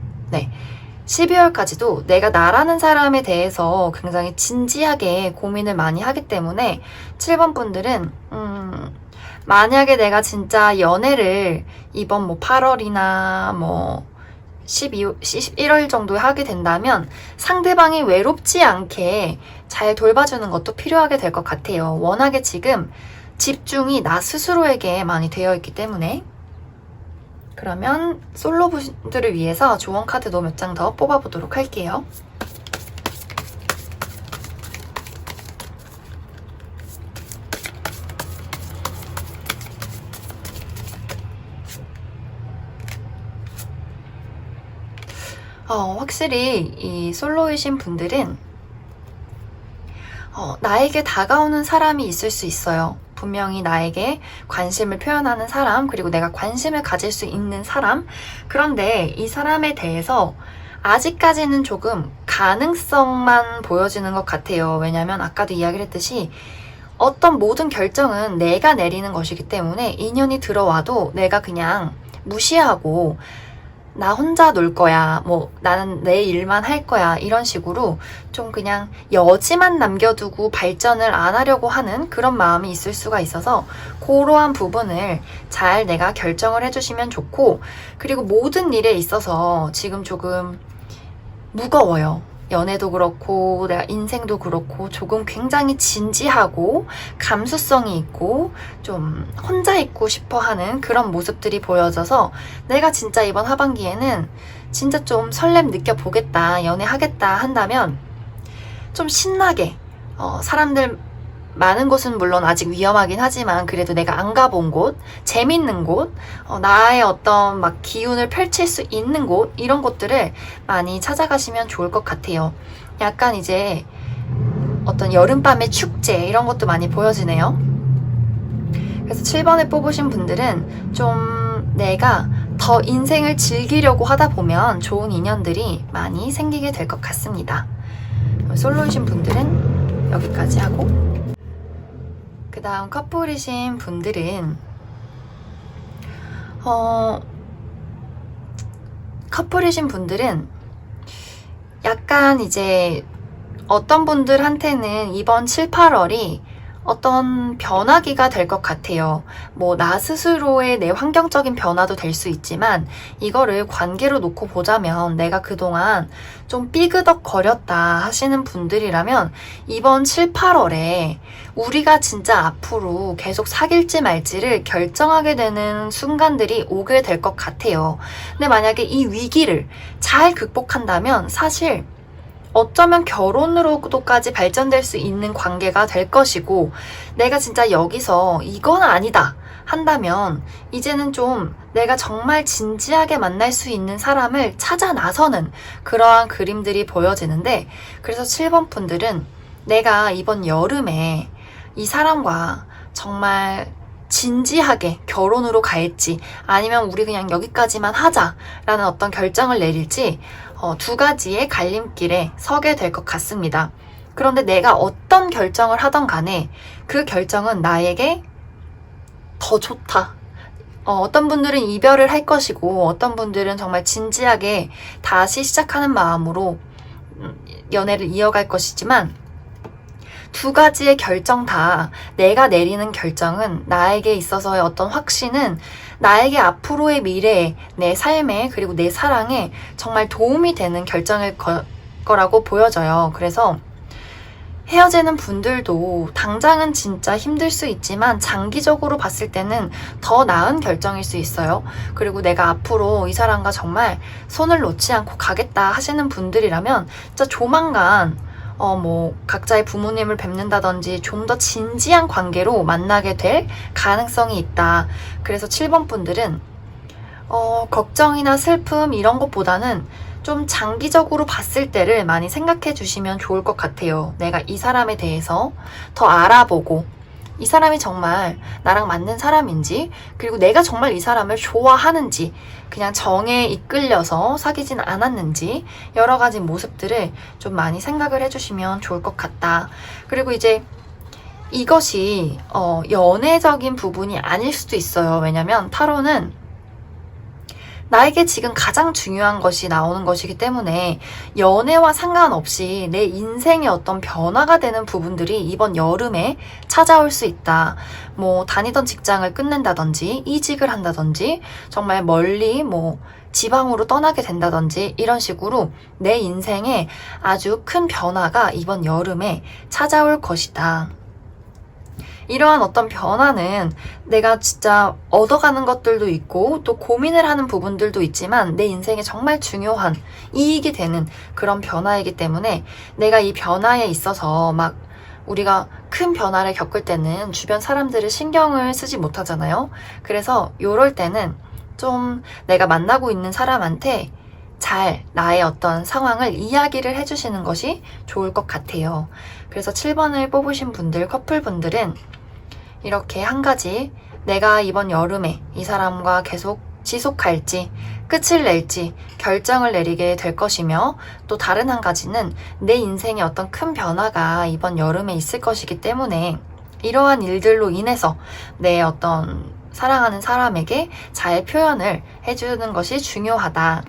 12월까지도 내가 나라는 사람에 대해서 굉장히 진지하게 고민을 많이 하기 때문에 7번 분들은 만약에 내가 진짜 연애를 이번 뭐 8월이나 뭐 11월 정도에 하게 된다면 상대방이 외롭지 않게 잘 돌봐주는 것도 필요하게 될 것 같아요. 워낙에 지금 집중이 나 스스로에게 많이 되어 있기 때문에. 그러면 솔로 분들을 위해서 조언 카드도 몇 장 더 뽑아보도록 할게요. 확실히 이 솔로이신 분들은 나에게 다가오는 사람이 있을 수 있어요. 분명히 나에게 관심을 표현하는 사람, 그리고 내가 관심을 가질 수 있는 사람. 그런데 이 사람에 대해서 아직까지는 조금 가능성만 보여지는 것 같아요. 왜냐면 아까도 이야기를 했듯이 어떤 모든 결정은 내가 내리는 것이기 때문에 인연이 들어와도 내가 그냥 무시하고 나 혼자 놀 거야, 뭐 나는 내 일만 할 거야 이런 식으로 좀 그냥 여지만 남겨두고 발전을 안 하려고 하는 그런 마음이 있을 수가 있어서 그러한 부분을 잘 내가 결정을 해주시면 좋고, 그리고 모든 일에 있어서 지금 조금 무거워요. 연애도 그렇고 내가 인생도 그렇고 조금 굉장히 진지하고 감수성이 있고 좀 혼자 있고 싶어하는 그런 모습들이 보여져서 내가 진짜 이번 하반기에는 진짜 좀 설렘 느껴보겠다, 연애하겠다 한다면 좀 신나게 사람들 많은 곳은 물론 아직 위험하긴 하지만 그래도 내가 안 가본 곳, 재밌는 곳, 나의 어떤 막 기운을 펼칠 수 있는 곳, 이런 곳들을 많이 찾아가시면 좋을 것 같아요. 약간 이제 어떤 여름밤의 축제 이런 것도 많이 보여지네요. 그래서 7번을 뽑으신 분들은 좀 내가 더 인생을 즐기려고 하다 보면 좋은 인연들이 많이 생기게 될 것 같습니다. 솔로이신 분들은 여기까지 하고, 그 다음 커플이신 분들은 커플이신 분들은 약간 이제 어떤 분들한테는 이번 7, 8월이 어떤 변화기가 될 것 같아요. 뭐 나 스스로의 내 환경적인 변화도 될 수 있지만 이거를 관계로 놓고 보자면 내가 그동안 좀 삐그덕거렸다 하시는 분들이라면 이번 7, 8월에 우리가 진짜 앞으로 계속 사귈지 말지를 결정하게 되는 순간들이 오게 될 것 같아요. 근데 만약에 이 위기를 잘 극복한다면 사실 어쩌면 결혼으로도까지 발전될 수 있는 관계가 될 것이고, 내가 진짜 여기서 이건 아니다 한다면 이제는 좀 내가 정말 진지하게 만날 수 있는 사람을 찾아 나서는 그러한 그림들이 보여지는데, 그래서 7번 분들은 내가 이번 여름에 이 사람과 정말 진지하게 결혼으로 갈지 아니면 우리 그냥 여기까지만 하자라는 어떤 결정을 내릴지 두 가지의 갈림길에 서게 될 것 같습니다. 그런데 내가 어떤 결정을 하던 간에 그 결정은 나에게 더 좋다. 어떤 분들은 이별을 할 것이고 어떤 분들은 정말 진지하게 다시 시작하는 마음으로 연애를 이어갈 것이지만, 두 가지의 결정 다 내가 내리는 결정은 나에게 있어서의 어떤 확신은 나에게 앞으로의 미래에 내 삶에 그리고 내 사랑에 정말 도움이 되는 결정일 거라고 보여져요. 그래서 헤어지는 분들도 당장은 진짜 힘들 수 있지만 장기적으로 봤을 때는 더 나은 결정일 수 있어요. 그리고 내가 앞으로 이 사람과 정말 손을 놓지 않고 가겠다 하시는 분들이라면 진짜 조만간 각자의 부모님을 뵙는다든지 좀 더 진지한 관계로 만나게 될 가능성이 있다. 그래서 7번 분들은 걱정이나 슬픔 이런 것보다는 좀 장기적으로 봤을 때를 많이 생각해 주시면 좋을 것 같아요. 내가 이 사람에 대해서 더 알아보고 이 사람이 정말 나랑 맞는 사람인지, 그리고 내가 정말 이 사람을 좋아하는지, 그냥 정에 이끌려서 사귀진 않았는지 여러 가지 모습들을 좀 많이 생각을 해주시면 좋을 것 같다. 그리고 이제 이것이 연애적인 부분이 아닐 수도 있어요. 왜냐면 타로는 나에게 지금 가장 중요한 것이 나오는 것이기 때문에 연애와 상관없이 내 인생의 어떤 변화가 되는 부분들이 이번 여름에 찾아올 수 있다. 다니던 직장을 끝낸다든지 이직을 한다든지 정말 멀리 지방으로 떠나게 된다든지 이런 식으로 내 인생에 아주 큰 변화가 이번 여름에 찾아올 것이다. 이러한 어떤 변화는 내가 진짜 얻어가는 것들도 있고 또 고민을 하는 부분들도 있지만 내 인생에 정말 중요한 이익이 되는 그런 변화이기 때문에 내가 이 변화에 있어서 우리가 큰 변화를 겪을 때는 주변 사람들을 신경을 쓰지 못하잖아요. 그래서 이럴 때는 좀 내가 만나고 있는 사람한테 잘 나의 어떤 상황을 이야기를 해주시는 것이 좋을 것 같아요. 그래서 7번을 뽑으신 분들, 커플분들은 이렇게 한 가지, 내가 이번 여름에 이 사람과 계속 지속할지 끝을 낼지 결정을 내리게 될 것이며, 또 다른 한 가지는 내 인생에 어떤 큰 변화가 이번 여름에 있을 것이기 때문에 이러한 일들로 인해서 내 어떤 사랑하는 사람에게 잘 표현을 해주는 것이 중요하다.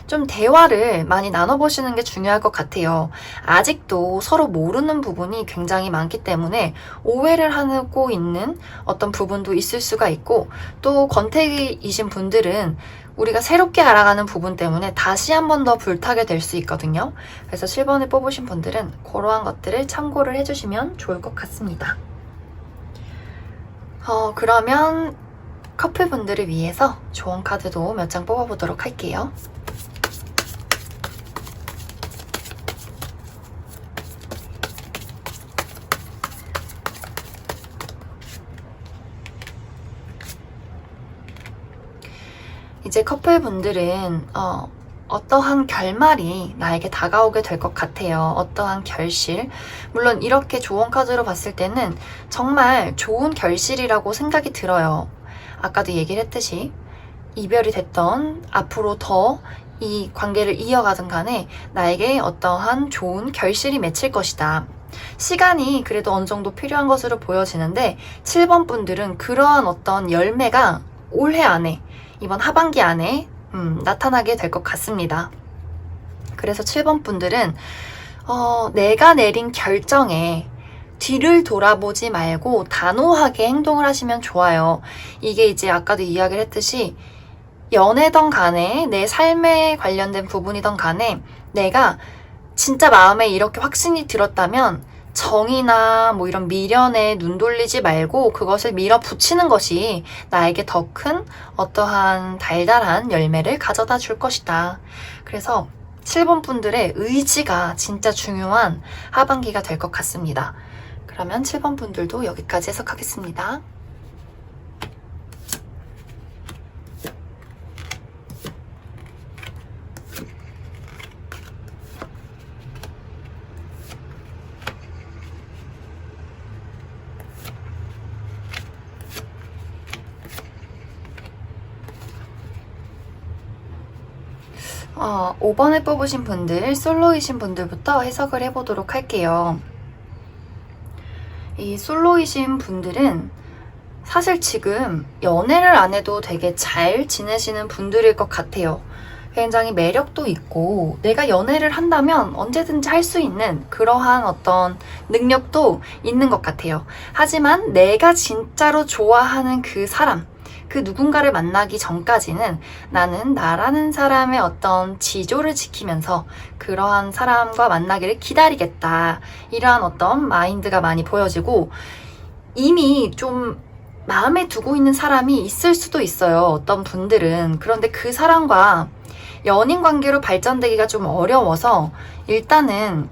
좀 대화를 많이 나눠보시는 게 중요할 것 같아요. 아직도 서로 모르는 부분이 굉장히 많기 때문에 오해를 하고 있는 어떤 부분도 있을 수가 있고, 또 권태기이신 분들은 우리가 새롭게 알아가는 부분 때문에 다시 한 번 더 불타게 될 수 있거든요. 그래서 7번을 뽑으신 분들은 그러한 것들을 참고를 해주시면 좋을 것 같습니다. 그러면 커플분들을 위해서 조언 카드도 몇 장 뽑아보도록 할게요. 이제 커플분들은 어떠한 결말이 나에게 다가오게 될 것 같아요. 어떠한 결실. 물론 이렇게 조언 카드로 봤을 때는 정말 좋은 결실이라고 생각이 들어요. 아까도 얘기를 했듯이 이별이 됐던 앞으로 더 이 관계를 이어가든 간에 나에게 어떠한 좋은 결실이 맺힐 것이다. 시간이 그래도 어느 정도 필요한 것으로 보여지는데 7번 분들은 그러한 어떤 열매가 올해 안에, 이번 하반기 안에 나타나게 될 것 같습니다. 그래서 7번 분들은 내가 내린 결정에 뒤를 돌아보지 말고 단호하게 행동을 하시면 좋아요. 이게 이제 아까도 이야기를 했듯이 연애든 간에 내 삶에 관련된 부분이든 간에 내가 진짜 마음에 이렇게 확신이 들었다면 정이나 이런 미련에 눈 돌리지 말고 그것을 밀어붙이는 것이 나에게 더 큰 어떠한 달달한 열매를 가져다 줄 것이다. 그래서 7번 분들의 의지가 진짜 중요한 하반기가 될 것 같습니다. 그러면 7번 분들도 여기까지 해석하겠습니다. 5번을 뽑으신 분들, 솔로이신 분들부터 해석을 해보도록 할게요. 이 솔로이신 분들은 사실 지금 연애를 안 해도 되게 잘 지내시는 분들일 것 같아요. 굉장히 매력도 있고 내가 연애를 한다면 언제든지 할 수 있는 그러한 어떤 능력도 있는 것 같아요. 하지만 내가 진짜로 좋아하는 그 사람, 그 누군가를 만나기 전까지는 나는 나라는 사람의 어떤 지조를 지키면서 그러한 사람과 만나기를 기다리겠다. 이러한 어떤 마인드가 많이 보여지고 이미 좀 마음에 두고 있는 사람이 있을 수도 있어요. 어떤 분들은. 그런데 그 사람과 연인 관계로 발전되기가 좀 어려워서 일단은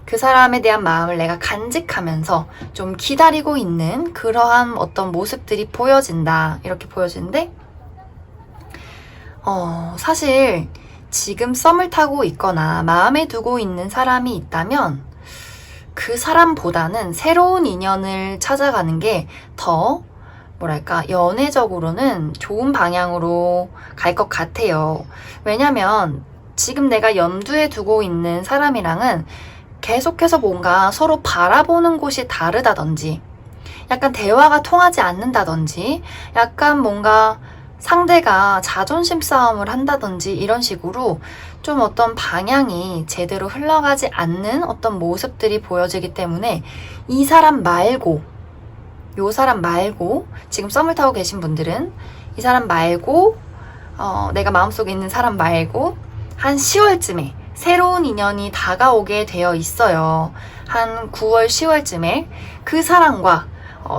그 사람에 대한 마음을 내가 간직하면서 좀 기다리고 있는 그러한 어떤 모습들이 보여진다. 이렇게 보여지는데 사실 지금 썸을 타고 있거나 마음에 두고 있는 사람이 있다면 그 사람보다는 새로운 인연을 찾아가는 게 더 뭐랄까 연애적으로는 좋은 방향으로 갈 것 같아요. 왜냐면 지금 내가 염두에 두고 있는 사람이랑은 계속해서 뭔가 서로 바라보는 곳이 다르다든지 약간 대화가 통하지 않는다든지 약간 뭔가 상대가 자존심 싸움을 한다든지 이런 식으로 좀 어떤 방향이 제대로 흘러가지 않는 어떤 모습들이 보여지기 때문에 이 사람 말고 요 사람 말고 지금 썸을 타고 계신 분들은 이 사람 말고 내가 마음속에 있는 사람 말고 한 10월쯤에 새로운 인연이 다가오게 되어 있어요. 한 9월, 10월쯤에 그 사람과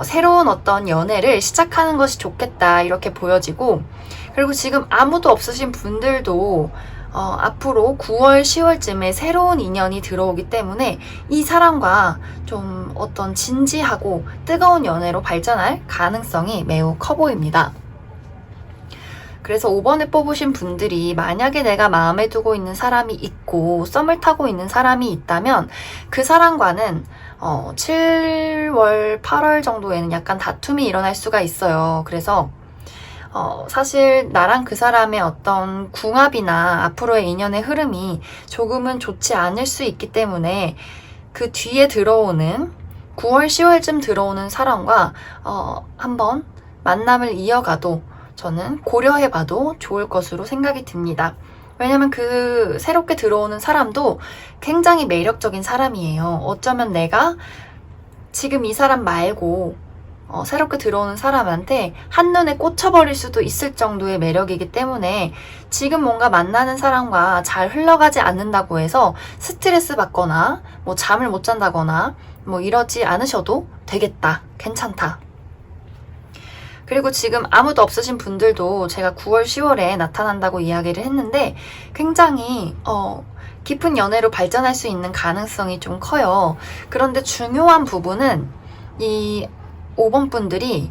새로운 어떤 연애를 시작하는 것이 좋겠다 이렇게 보여지고 그리고 지금 아무도 없으신 분들도 앞으로 9월, 10월쯤에 새로운 인연이 들어오기 때문에 이 사람과 좀 어떤 진지하고 뜨거운 연애로 발전할 가능성이 매우 커 보입니다. 그래서 5번을 뽑으신 분들이 만약에 내가 마음에 두고 있는 사람이 있고 썸을 타고 있는 사람이 있다면 그 사람과는 7월, 8월 정도에는 약간 다툼이 일어날 수가 있어요. 그래서 사실 나랑 그 사람의 어떤 궁합이나 앞으로의 인연의 흐름이 조금은 좋지 않을 수 있기 때문에 그 뒤에 들어오는 9월, 10월쯤 들어오는 사람과 한번 만남을 이어가도 저는 고려해봐도 좋을 것으로 생각이 듭니다. 왜냐면 그 새롭게 들어오는 사람도 굉장히 매력적인 사람이에요. 어쩌면 내가 지금 이 사람 말고 새롭게 들어오는 사람한테 한눈에 꽂혀버릴 수도 있을 정도의 매력이기 때문에 지금 뭔가 만나는 사람과 잘 흘러가지 않는다고 해서 스트레스 받거나 뭐 잠을 못 잔다거나 뭐 이러지 않으셔도 되겠다. 괜찮다. 그리고 지금 아무도 없으신 분들도 제가 9월, 10월에 나타난다고 이야기를 했는데 굉장히 깊은 연애로 발전할 수 있는 가능성이 좀 커요. 그런데 중요한 부분은 이 5번 분들이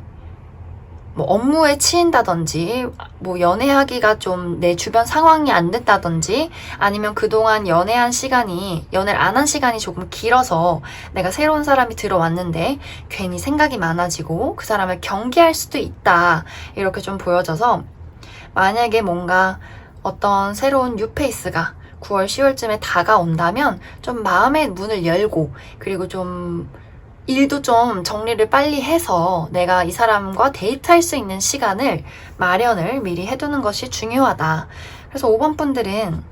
뭐 업무에 치인다든지 뭐 연애하기가 좀 내 주변 상황이 안 된다든지 아니면 그동안 연애를 안 한 시간이 조금 길어서 내가 새로운 사람이 들어왔는데 괜히 생각이 많아지고 그 사람을 경계할 수도 있다 이렇게 좀 보여져서 만약에 뭔가 어떤 새로운 뉴페이스가 9월, 10월쯤에 다가온다면 좀 마음의 문을 열고 그리고 좀 일도 좀 정리를 빨리 해서 내가 이 사람과 데이트할 수 있는 시간을 마련을 미리 해두는 것이 중요하다. 그래서 5번 분들은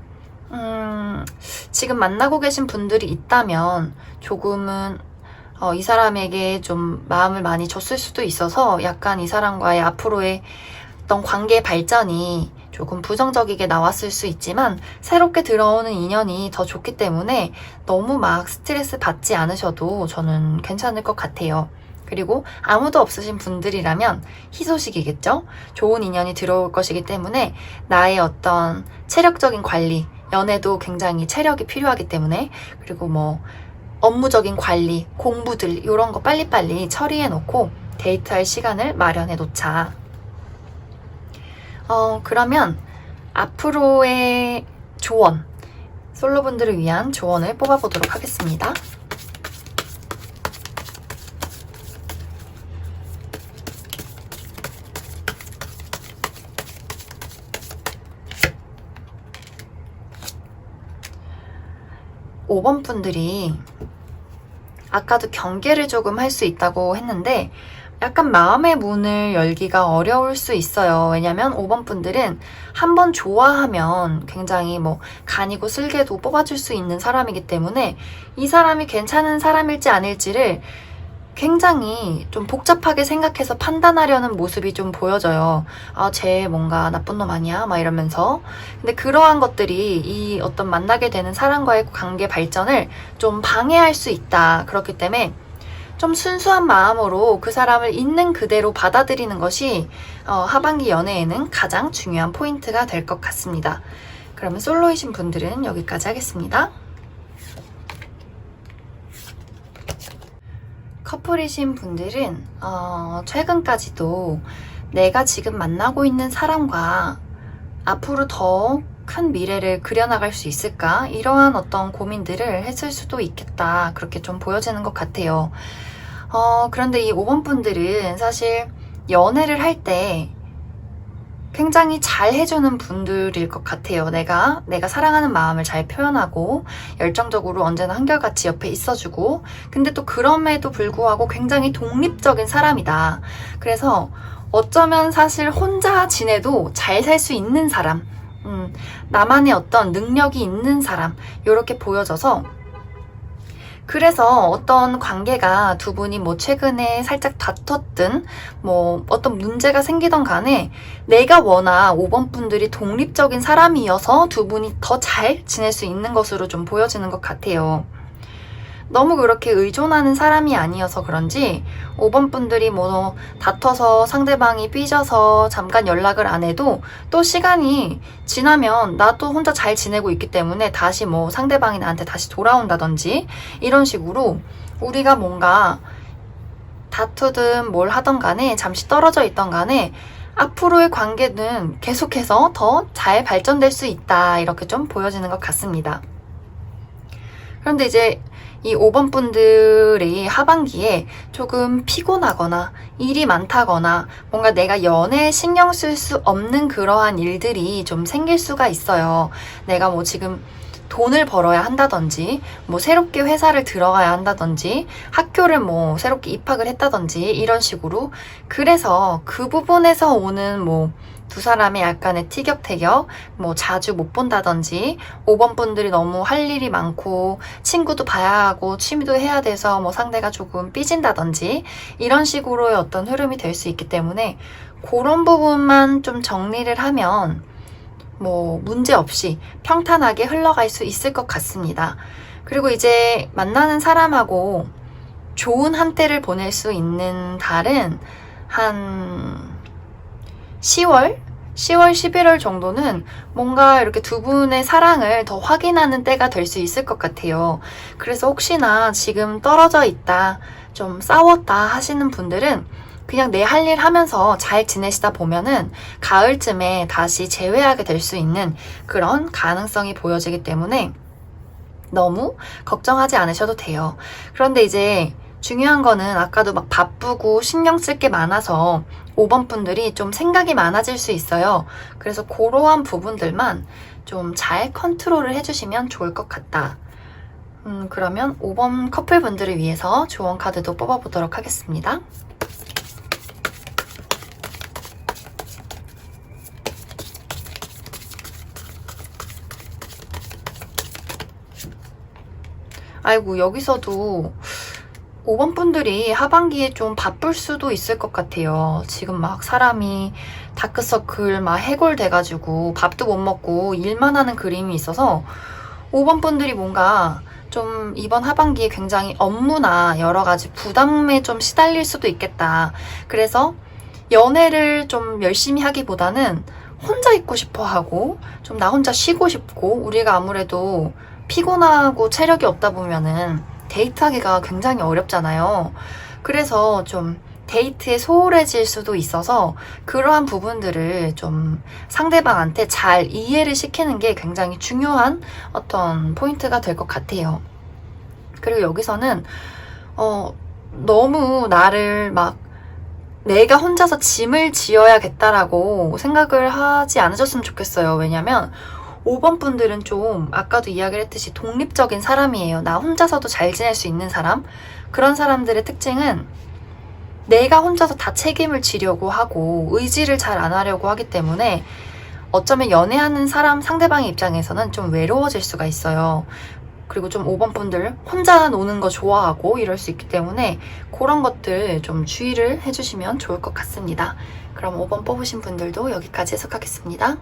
지금 만나고 계신 분들이 있다면 조금은 이 사람에게 좀 마음을 많이 줬을 수도 있어서 약간 이 사람과의 앞으로의 어떤 관계 발전이 조금 부정적이게 나왔을 수 있지만 새롭게 들어오는 인연이 더 좋기 때문에 너무 막 스트레스 받지 않으셔도 저는 괜찮을 것 같아요. 그리고 아무도 없으신 분들이라면 희소식이겠죠? 좋은 인연이 들어올 것이기 때문에 나의 어떤 체력적인 관리, 연애도 굉장히 체력이 필요하기 때문에 그리고 뭐 업무적인 관리, 공부들 이런 거 빨리빨리 처리해 놓고 데이트할 시간을 마련해 놓자. 그러면 앞으로의 조언, 솔로분들을 위한 조언을 뽑아보도록 하겠습니다. 5번 분들이 아까도 경계를 조금 할 수 있다고 했는데 약간 마음의 문을 열기가 어려울 수 있어요. 왜냐면 5번 분들은 한번 좋아하면 굉장히 뭐 간이고 쓸개도 뽑아줄 수 있는 사람이기 때문에 이 사람이 괜찮은 사람일지 아닐지를 굉장히 좀 복잡하게 생각해서 판단하려는 모습이 좀 보여져요. 아, 쟤 뭔가 나쁜 놈 아니야? 막 이러면서. 근데 그러한 것들이 이 어떤 만나게 되는 사람과의 관계 발전을 좀 방해할 수 있다. 그렇기 때문에 좀 순수한 마음으로 그 사람을 있는 그대로 받아들이는 것이 하반기 연애에는 가장 중요한 포인트가 될 것 같습니다. 그러면 솔로이신 분들은 여기까지 하겠습니다. 커플이신 분들은 최근까지도 내가 지금 만나고 있는 사람과 앞으로 더 큰 미래를 그려나갈 수 있을까? 이러한 어떤 고민들을 했을 수도 있겠다. 그렇게 좀 보여지는 것 같아요. 그런데 이 5번 분들은 사실 연애를 할 때 굉장히 잘 해주는 분들일 것 같아요. 내가 사랑하는 마음을 잘 표현하고 열정적으로 언제나 한결같이 옆에 있어주고 근데 또 그럼에도 불구하고 굉장히 독립적인 사람이다. 그래서 어쩌면 사실 혼자 지내도 잘 살 수 있는 사람 나만의 어떤 능력이 있는 사람 이렇게 보여져서 그래서 어떤 관계가 두 분이 뭐 최근에 살짝 다퉜든 뭐 어떤 문제가 생기던 간에 내가 워낙 5번 분들이 독립적인 사람이어서 두 분이 더 잘 지낼 수 있는 것으로 좀 보여지는 것 같아요. 너무 그렇게 의존하는 사람이 아니어서 그런지 5번 분들이 뭐 다퉈서 상대방이 삐져서 잠깐 연락을 안 해도 또 시간이 지나면 나도 혼자 잘 지내고 있기 때문에 다시 뭐 상대방이 나한테 다시 돌아온다든지 이런 식으로 우리가 뭔가 다투든 뭘 하던 간에 잠시 떨어져 있던 간에 앞으로의 관계는 계속해서 더 잘 발전될 수 있다 이렇게 좀 보여지는 것 같습니다. 그런데 이제 이 5번 분들이 하반기에 조금 피곤하거나 일이 많다거나 뭔가 내가 연애에 신경 쓸 수 없는 그러한 일들이 좀 생길 수가 있어요. 내가 뭐 지금 돈을 벌어야 한다든지 뭐 새롭게 회사를 들어가야 한다든지 학교를 뭐 새롭게 입학을 했다든지 이런 식으로 그래서 그 부분에서 오는 뭐 두 사람의 약간의 티격태격, 뭐 자주 못 본다든지 5번 분들이 너무 할 일이 많고 친구도 봐야 하고 취미도 해야 돼서 뭐 상대가 조금 삐진다든지 이런 식으로의 어떤 흐름이 될 수 있기 때문에 그런 부분만 좀 정리를 하면 뭐 문제 없이 평탄하게 흘러갈 수 있을 것 같습니다. 그리고 이제 만나는 사람하고 좋은 한때를 보낼 수 있는 달은 한 10월, 11월 정도는 뭔가 이렇게 두 분의 사랑을 더 확인하는 때가 될 수 있을 것 같아요. 그래서 혹시나 지금 떨어져 있다, 좀 싸웠다 하시는 분들은 그냥 내 할 일 하면서 잘 지내시다 보면은 가을쯤에 다시 재회하게 될 수 있는 그런 가능성이 보여지기 때문에 너무 걱정하지 않으셔도 돼요. 그런데 이제 중요한 거는 아까도 막 바쁘고 신경 쓸 게 많아서 5번 분들이 좀 생각이 많아질 수 있어요. 그래서 그러한 부분들만 좀 잘 컨트롤을 해주시면 좋을 것 같다. 그러면 5번 커플 분들을 위해서 조언 카드도 뽑아보도록 하겠습니다. 아이고, 여기서도 5번 분들이 하반기에 좀 바쁠 수도 있을 것 같아요. 지금 막 사람이 다크서클 막 해골돼가지고 밥도 못 먹고 일만 하는 그림이 있어서 5번 분들이 뭔가 좀 이번 하반기에 굉장히 업무나 여러 가지 부담에 좀 시달릴 수도 있겠다. 그래서 연애를 좀 열심히 하기보다는 혼자 있고 싶어 하고 좀 나 혼자 쉬고 싶고 우리가 아무래도 피곤하고 체력이 없다 보면은 데이트하기가 굉장히 어렵잖아요. 그래서 좀 데이트에 소홀해질 수도 있어서 그러한 부분들을 좀 상대방한테 잘 이해를 시키는 게 굉장히 중요한 어떤 포인트가 될 것 같아요. 그리고 여기서는 너무 나를 막 내가 혼자서 짐을 지어야겠다라고 생각을 하지 않으셨으면 좋겠어요. 왜냐면 5번 분들은 좀 아까도 이야기를 했듯이 독립적인 사람이에요. 나 혼자서도 잘 지낼 수 있는 사람. 그런 사람들의 특징은 내가 혼자서 다 책임을 지려고 하고 의지를 잘 안 하려고 하기 때문에 어쩌면 연애하는 사람 상대방의 입장에서는 좀 외로워질 수가 있어요. 그리고 좀 5번 분들 혼자 노는 거 좋아하고 이럴 수 있기 때문에 그런 것들 좀 주의를 해주시면 좋을 것 같습니다. 그럼 5번 뽑으신 분들도 여기까지 해석하겠습니다.